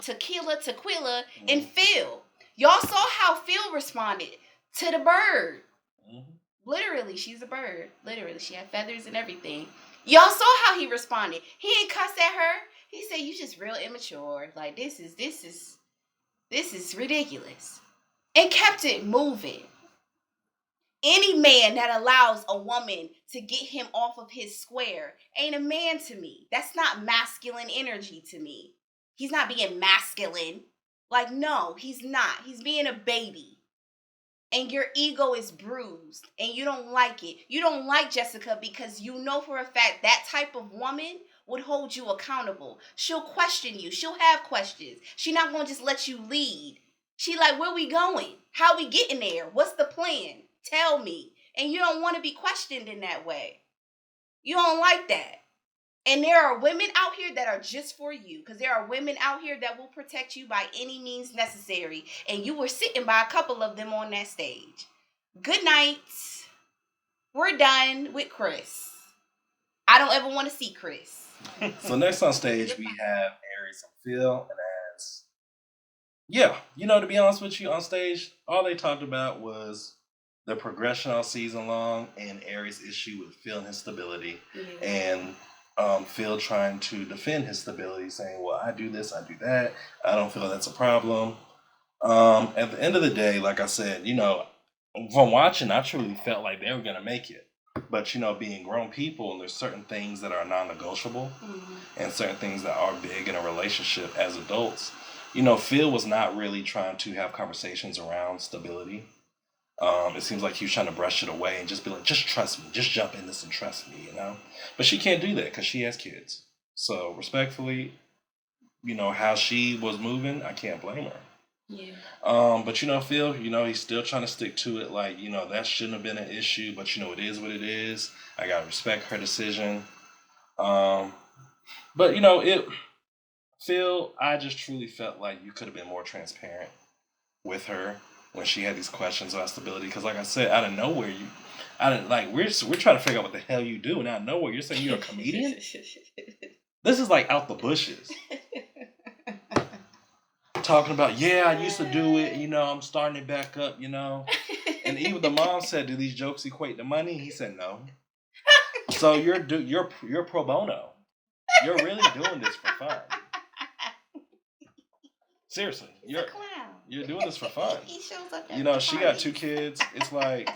Tequila, and Phil. Y'all saw how Phil responded to the bird. Mm-hmm. Literally, she's a bird. Literally, she had feathers and everything. Y'all saw how he responded. He ain't cuss at her. He said, "You just real immature. Like this is ridiculous," and kept it moving. Any man that allows a woman to get him off of his square ain't a man to me. That's not masculine energy to me. He's not being masculine. Like, no, he's not. He's being a baby. And your ego is bruised and you don't like it. You don't like Jessica because you know for a fact that type of woman would hold you accountable. She'll question you. She'll have questions. She's not going to just let you lead. She like, where we going? How we getting there? What's the plan? Tell me. And you don't want to be questioned in that way. You don't like that. And there are women out here that are just for you, because there are women out here that will protect you by any means necessary. And you were sitting by a couple of them on that stage. Good night. We're done with Chris. I don't ever want to see Chris. So next on stage, we have Aries and Phil. And as, yeah, to be honest with you, on stage, all they talked about was the progression all season long and Aries' issue with Phil and his stability. And Phil trying to defend his stability, saying, well, I do this, I do that. I don't feel that's a problem. At the end of the day, like I said, from watching, I truly felt like they were going to make it. But, being grown people, and there's certain things that are non-negotiable and certain things that are big in a relationship as adults. Phil was not really trying to have conversations around stability. It seems like he was trying to brush it away and just be like, just trust me, just jump in this and trust me, But she can't do that because she has kids. So respectfully, how she was moving, I can't blame her. Yeah. But Phil, he's still trying to stick to it. Like, that shouldn't have been an issue, but it is what it is. I gotta respect her decision. But Phil, I just truly felt like you could have been more transparent with her when she had these questions about stability. Because, like I said, out of nowhere, we're trying to figure out what the hell you do, and out of nowhere, you're saying you're a comedian. This is like out the bushes. Talking about, yeah, I used to do it, I'm starting it back up, And even the mom said, do these jokes equate to money? He said no. So you're pro bono. You're really doing this for fun. Seriously, you're doing this for fun. He shows up. She got 2 kids. It's like,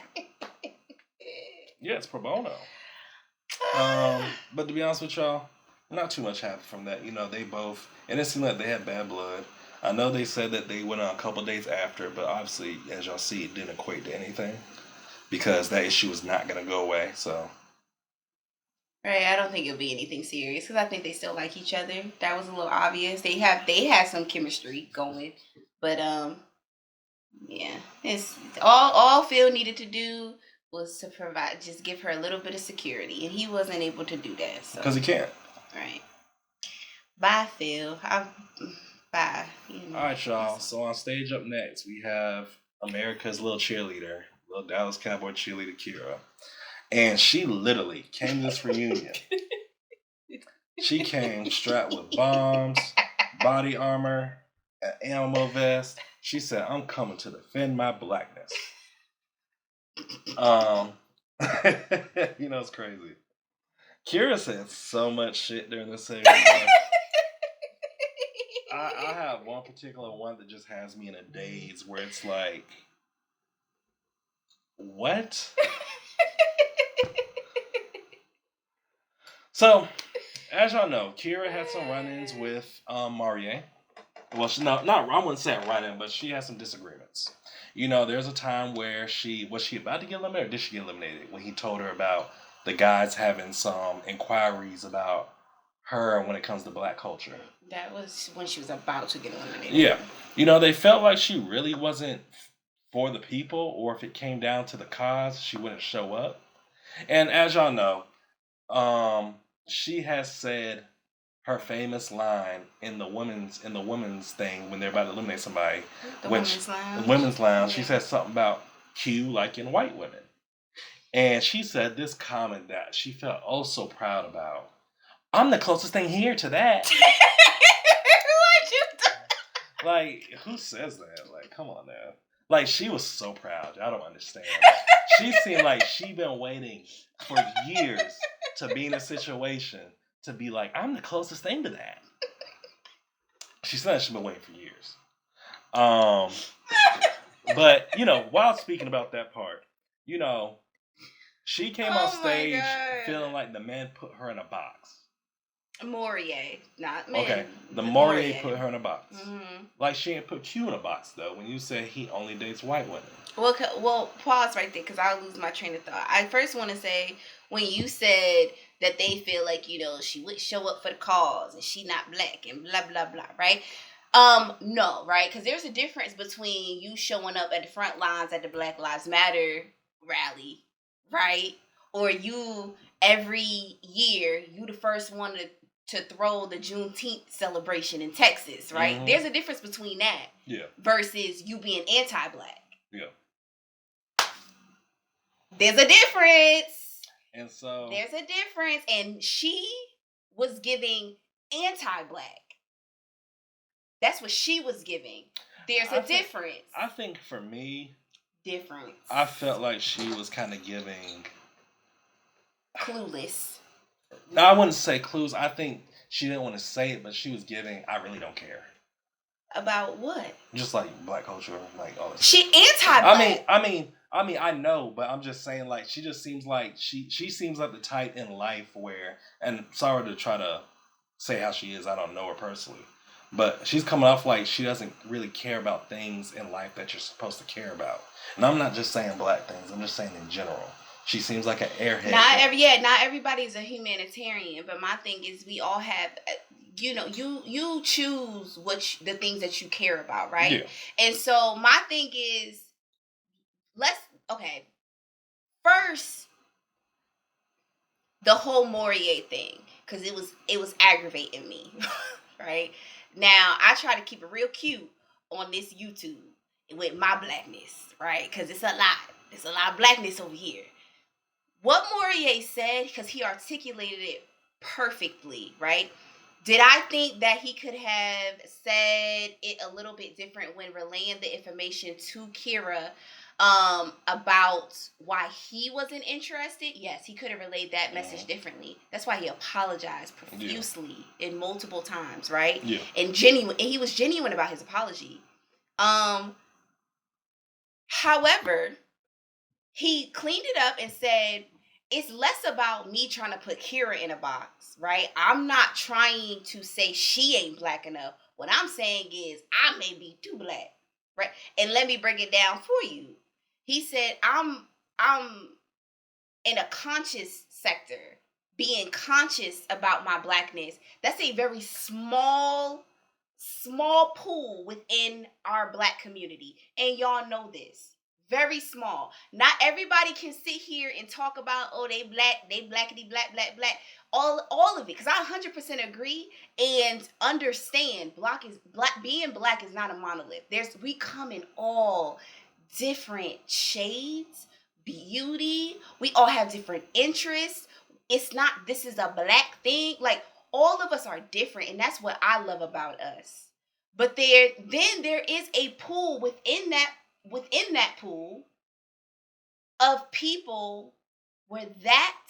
yeah, it's pro bono. But to be honest with y'all, not too much happened from that. They both, and it seemed like they had bad blood. I know they said that they went on a couple days after, but obviously, as y'all see, it didn't equate to anything because that issue was not going to go away. So, right, I don't think it'll be anything serious because I think they still like each other. That was a little obvious. They had some chemistry going, but yeah, it's all Phil needed to do was to just give her a little bit of security, and he wasn't able to do that. Because he can't. Right. Bye, Phil. Bye. All right, y'all. So on stage up next, we have America's little cheerleader, little Dallas Cowboy cheerleader, Kira. And she literally came to this reunion. She came strapped with bombs, body armor, an ammo vest. She said, I'm coming to defend my blackness. It's crazy. Kira said so much shit during this segment. I have one particular one that just has me in a daze where it's like, what? So, as y'all know, Kira had some run-ins with Marie. Well, I wouldn't say run-in, but she had some disagreements. There's a time where was she about to get eliminated, or did she get eliminated? When he told her about the guys having some inquiries about her when it comes to black culture. That was when she was about to get eliminated. Yeah. They felt like she really wasn't for the people, or if it came down to the cause, she wouldn't show up. And as y'all know, she has said her famous line in the women's thing when they're about to eliminate somebody. The when women's lounge. The women's lounge, she Yeah. said something about Q like in white women. And she said this comment that she felt oh so proud about. I'm the closest thing here to that. What you do? Like, who says that? Like, come on now. Like, she was so proud. I don't understand. She seemed like she'd been waiting for years to be in a situation to be like, I'm the closest thing to that. She said she's been waiting for years. But, you know, while speaking about that part, you know, she came on stage feeling like the man put her in a box. Morier, not men. Okay, the Morier put her in a box. Mm-hmm. Like she ain't put Q in a box though. When you said he only dates white women. Well, pause right there because I'll lose my train of thought. I first want to say when you said that they feel like she would show up for the cause and she not black and blah blah blah, right? No, right? Because there's a difference between you showing up at the front lines at the Black Lives Matter rally, right? Or you every year you the first one to throw the Juneteenth celebration in Texas, right? Mm-hmm. There's a difference between that versus you being anti-black. Yeah. There's a difference. And so there's a difference. And she was giving anti-black. That's what she was giving. There's a difference. I think for me, difference. I felt like she was kind of giving clueless. No, I wouldn't say clues. I think she didn't want to say it, but she was giving, I really don't care. About what? Just like black culture, like all this. She anti-black. I mean, I know, but I'm just saying, like, she just seems like she seems like the type in life where, and sorry to try to say how she is, I don't know her personally, but she's coming off like she doesn't really care about things in life that you're supposed to care about. And I'm not just saying black things, I'm just saying in general. She seems like an airhead. Not everybody's a humanitarian, but my thing is we all have, you choose the things that you care about, right? Yeah. And so my thing is, first, the whole Morier thing, because it was aggravating me, right? Now, I try to keep it real cute on this YouTube with my blackness, right? Because it's a lot. There's a lot of blackness over here. What Morier said, because he articulated it perfectly, right? Did I think that he could have said it a little bit different when relaying the information to Kira about why he wasn't interested? Yes, he could have relayed that message differently. That's why he apologized profusely in multiple times, right? Yeah. And he was genuine about his apology. However, he cleaned it up and said, it's less about me trying to put Kira in a box, right? I'm not trying to say she ain't black enough. What I'm saying is I may be too black, right? And let me break it down for you. He said, I'm in a conscious sector, being conscious about my blackness. That's a very small pool within our black community. And y'all know this. Very small. Not everybody can sit here and talk about, they blackity black. All of it. Because I 100% agree and understand being black is not a monolith. We come in all different shades, beauty. We all have different interests. It's not this is a black thing. Like, all of us are different, and that's what I love about us. But there is a pool within that pool of people where that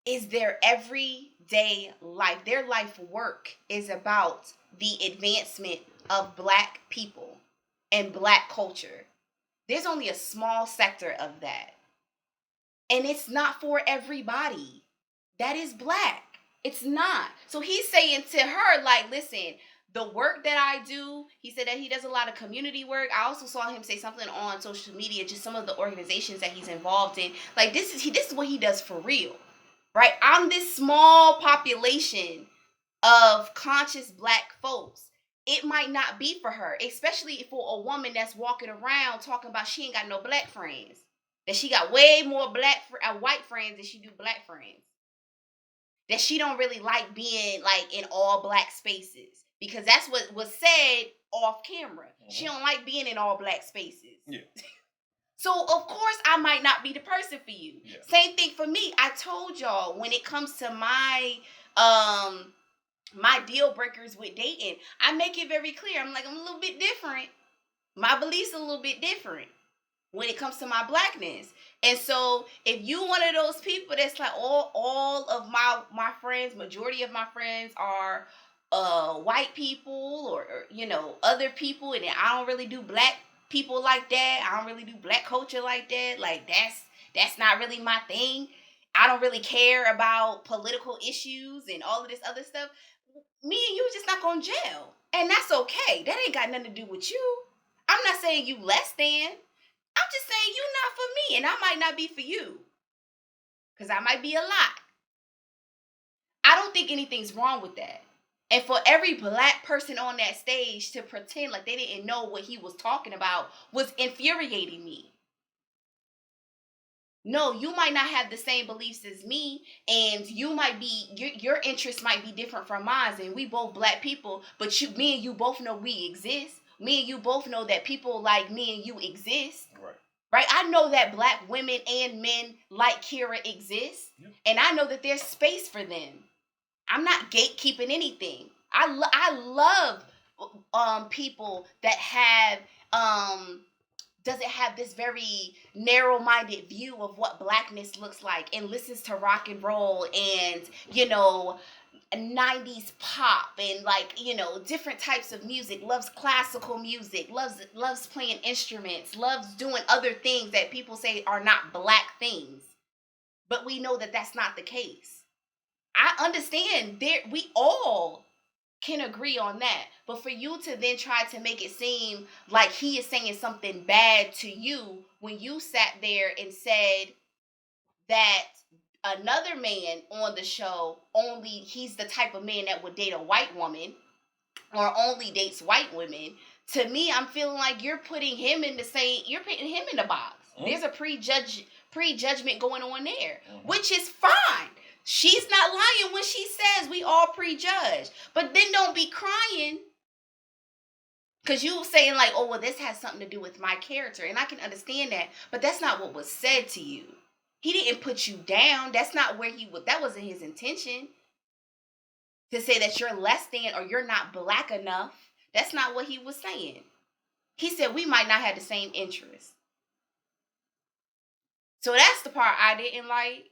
is their everyday life. Their life work is about the advancement of black people and black culture. There's only a small sector of that. And it's not for everybody that is black. It's not. So he's saying to her, like, listen, the work that I do, he said that he does a lot of community work. I also saw him say something on social media, just some of the organizations that he's involved in. Like, this is what he does for real, right? I'm this small population of conscious black folks. It might not be for her, especially for a woman that's walking around talking about she ain't got no black friends. That she got way more white friends than she do black friends. that she don't really like being like in all black spaces because that's what was said off camera. She don't like being in all black spaces. Yeah. So of course I might not be the person for you. Yeah. Same thing for me. I told y'all when it comes to my my deal breakers with dating, I make it very clear. I'm like, I'm a little bit different. My beliefs are a little bit different when it comes to my blackness. And so if you one of those people that's like all of my friends, majority of my friends are white people or you know other people, and I don't really do black people like that. I don't really do black culture like that. Like that's not really my thing. I don't really care about political issues and all of this other stuff. Me and you just not gonna gel. And that's okay. That ain't got nothing to do with you. I'm not saying you less than. I'm just saying you not for me, and I might not be for you. Because I might be a lot. I don't think anything's wrong with that. And for every black person on that stage to pretend like they didn't know what he was talking about was infuriating me. No, you might not have the same beliefs as me, and you might be your interests might be different from mine, and we both black people, but me and you both know we exist. Me and you both know that people like me and you exist. Right? I know that black women and men like Kira exist, and I know that there's space for them. I'm not gatekeeping anything. I love people that have doesn't have this very narrow-minded view of what blackness looks like and listens to rock and roll and, you know, 90s pop and like, you know, different types of music, loves classical music, loves playing instruments, loves doing other things that people say are not black things. But we know that that's not the case. I understand we all can agree on that. But for you to then try to make it seem like he is saying something bad to you when you sat there and said that another man on the show he's the type of man that would date a white woman or only dates white women. To me, I'm feeling like you're putting him in the box. There's a prejudgment going on there, which is fine. She's not lying when she says we all prejudge. But then don't be crying because you saying like, oh, well, this has something to do with my character. And I can understand that. But that's not what was said to you. He didn't put you down. That's not where that wasn't his intention. To say that you're less than or you're not black enough. That's not what he was saying. He said we might not have the same interests. So that's the part I didn't like.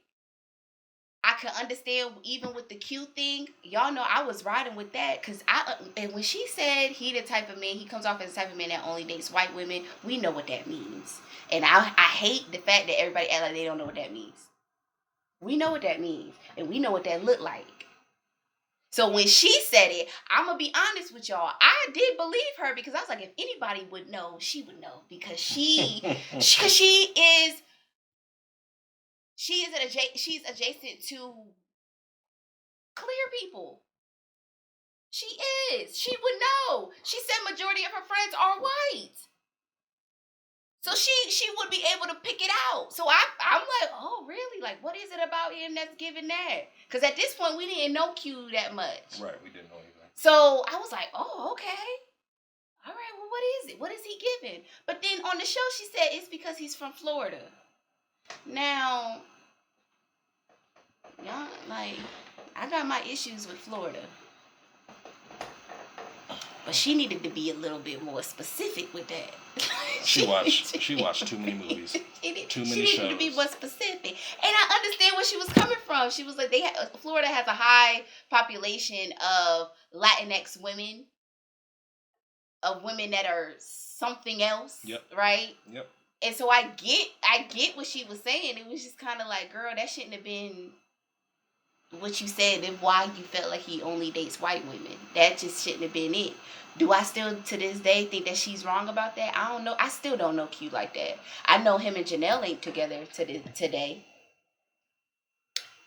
I could understand even with the Q thing. Y'all know I was riding with that because and when she said he the type of man, he comes off as the type of man that only dates white women. We know what that means, and I hate the fact that everybody act like they don't know what that means. We know what that means, and we know what that look like. So when she said it, I'm gonna be honest with y'all. I did believe her because I was like, if anybody would know, she would know because she's adjacent to clear people. She is. She would know. She said majority of her friends are white. So she would be able to pick it out. So I'm like, oh, really? Like, what is it about him that's giving that? Because at this point, we didn't know Q that much. Right, we didn't know anything. So I was like, oh, okay. All right, well, what is it? What is he giving? But then on the show, she said it's because he's from Florida. Now, y'all, like, I got my issues with Florida. But she needed to be a little bit more specific with that. She watched too many movies. Too many shows. She needed to be more specific. And I understand where she was coming from. She was like, Florida has a high population of Latinx women, of women that are something else, right? Yep. And so I get what she was saying. It was just kind of like, girl, that shouldn't have been what you said and why you felt like he only dates white women. That just shouldn't have been it. Do I still to this day think that she's wrong about that? I don't know. I still don't know Q like that. I know him and Janelle ain't together today.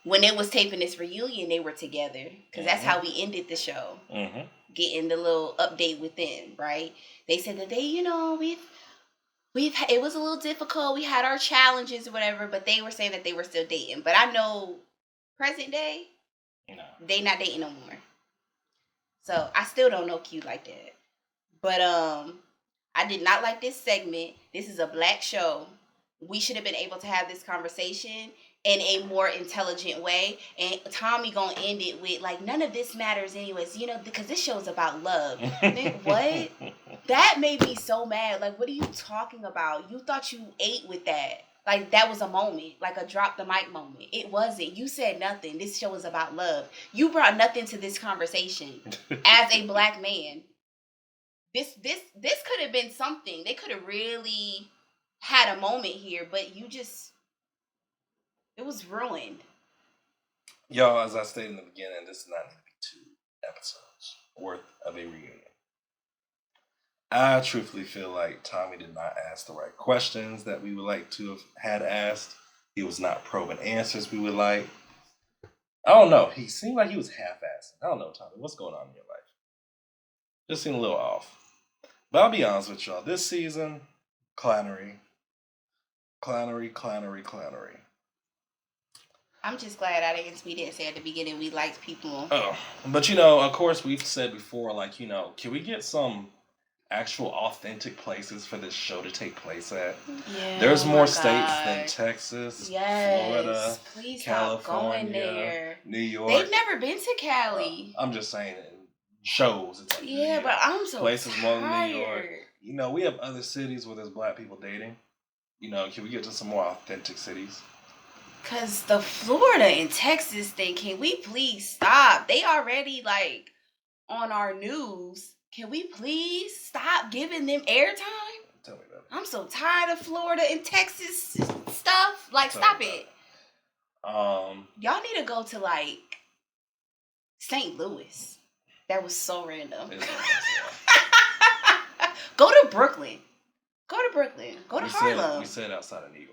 When they was taping this reunion, they were together because that's how we ended the show. Getting the little update with them, right? They said that they, you know, it was a little difficult. We had our challenges or whatever, but they were saying that they were still dating. But I know present day, No. They not dating no more. So I still don't know Q like that. But I did not like this segment. This is a black show. We should have been able to have this conversation in a more intelligent way. And Tommy gonna end it with like, none of this matters anyways, you know, because this show is about love. Nigga, what? That made me so mad. Like, what are you talking about? You thought you ate with that. Like, that was a moment, like a drop the mic moment. It wasn't. You said nothing. This show is about love. You brought nothing to this conversation as a black man. This could have been something. They could have really had a moment here, but you just, it was ruined. Y'all, as I stated in the beginning, this is not going to be 2 episodes worth of a reunion. I truthfully feel like Tommy did not ask the right questions that we would like to have had asked. He was not probing answers we would like. I don't know. He seemed like he was half-assing. I don't know, Tommy. What's going on in your life? Just seemed a little off. But I'll be honest with y'all. This season, clannery. I'm just glad we didn't say at the beginning we liked people. Oh, but of course we've said before, like, can we get some actual authentic places for this show to take place at? Yeah, there's more states than Texas, yes, Florida, please California, stop going there. New York. They've never been to Cali. I'm just saying, shows. It's like, yeah, but I'm so places tired. more than New York. We have other cities where there's black people dating. Can we get to some more authentic cities? Cause the Florida and Texas thing, can we please stop? They already like on our news. Can we please stop giving them airtime? Tell me that. I'm so tired of Florida and Texas stuff. Like, stop it. Y'all need to go to like St. Louis. That was so random. Go to Brooklyn. Go to Harlem. We said outside of New York.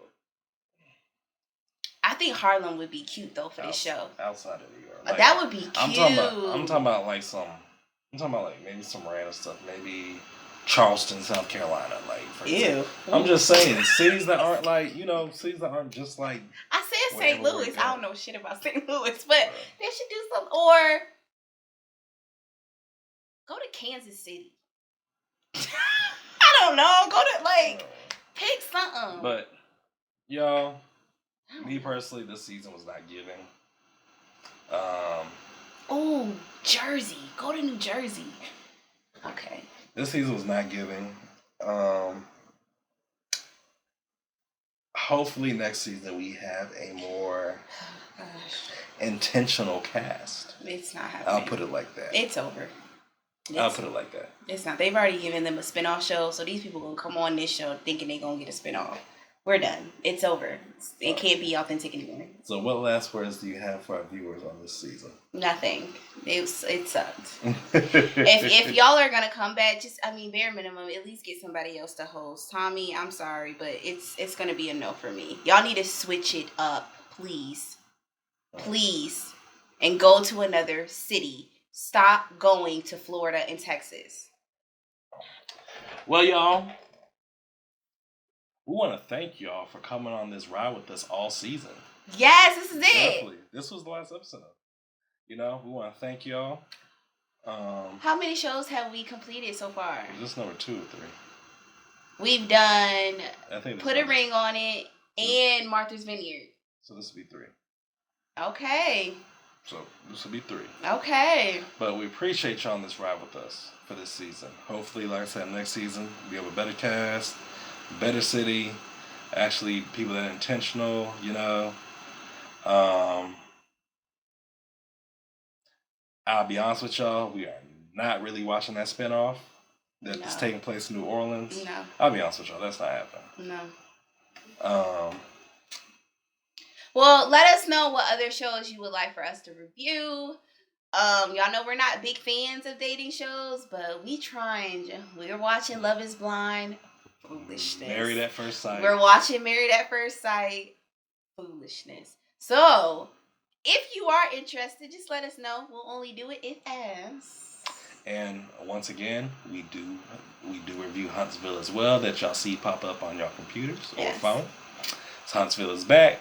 I think Harlem would be cute though for this show. Outside of New York. Like, that would be cute. I'm talking about maybe some random stuff. Maybe Charleston, South Carolina. Ew. I'm just saying, cities that aren't cities that aren't just like. I said St. Louis. I don't know shit about St. Louis, but they should do something. Or go to Kansas City. I don't know. Go to pick something. But y'all, me personally, this season was not giving. Oh, Jersey. Go to New Jersey. Okay. This season was not giving. Hopefully next season we have a more intentional cast. It's not happening. I'll put it like that. It's over. I'll put it like that. It's not. They've already given them a spinoff show, so these people gonna come on this show thinking they're gonna get a spinoff. We're done. It's over. It can't be authentic anymore. So what last words do you have for our viewers on this season? Nothing. It sucked. if y'all are gonna come back, bare minimum, at least get somebody else to host. Tommy, I'm sorry, but it's gonna be a no for me. Y'all need to switch it up, please. Please. And go to another city. Stop going to Florida and Texas. Well, y'all, we want to thank y'all for coming on this ride with us all season. Yes, this is it. Definitely. This was the last episode. We want to thank y'all. How many shows have we completed so far? Is this number 2 or 3? We've done I think Put a Ring on It and Martha's Vineyard. So this will be 3. Okay. So this will be 3. Okay. But we appreciate y'all on this ride with us for this season. Hopefully, like I said, next season we have a better cast, better city, actually people that are intentional, I'll be honest with y'all, we are not really watching that spinoff that's taking place in New Orleans. No. I'll be honest with y'all, that's not happening. No. Well, let us know what other shows you would like for us to review. Y'all know we're not big fans of dating shows, but we're watching Love is Blind. Foolishness. Married at First Sight. We're watching Married at First Sight. Foolishness. So, if you are interested, just let us know. We'll only do it if asked. And once again, we do review Huntsville as well, that y'all see pop up on your computers or phone. So Huntsville is back.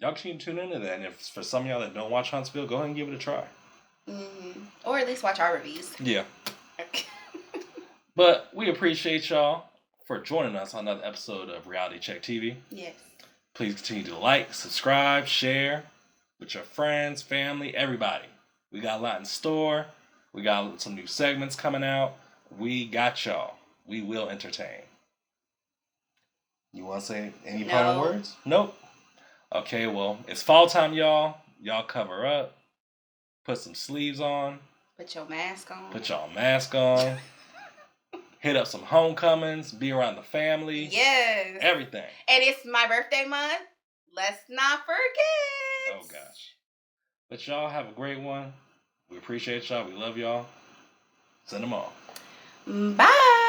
y'all can tune into that. And if for some of y'all that don't watch Huntsville, go ahead and give it a try. Or at least watch our reviews. Yeah. But we appreciate y'all for joining us on another episode of Reality Check TV. Yes. Please continue to like, subscribe, share with your friends, family, everybody. We got a lot in store. We got some new segments coming out. We got y'all. We will entertain. You want to say any final words? Nope. Okay, well, it's fall time, y'all. Y'all cover up. Put some sleeves on. Put your mask on. Put y'all mask on. Hit up some homecomings. Be around the family. Yes. Everything. And it's my birthday month. Let's not forget. Oh, gosh. But y'all have a great one. We appreciate y'all. We love y'all. Send them all. Bye.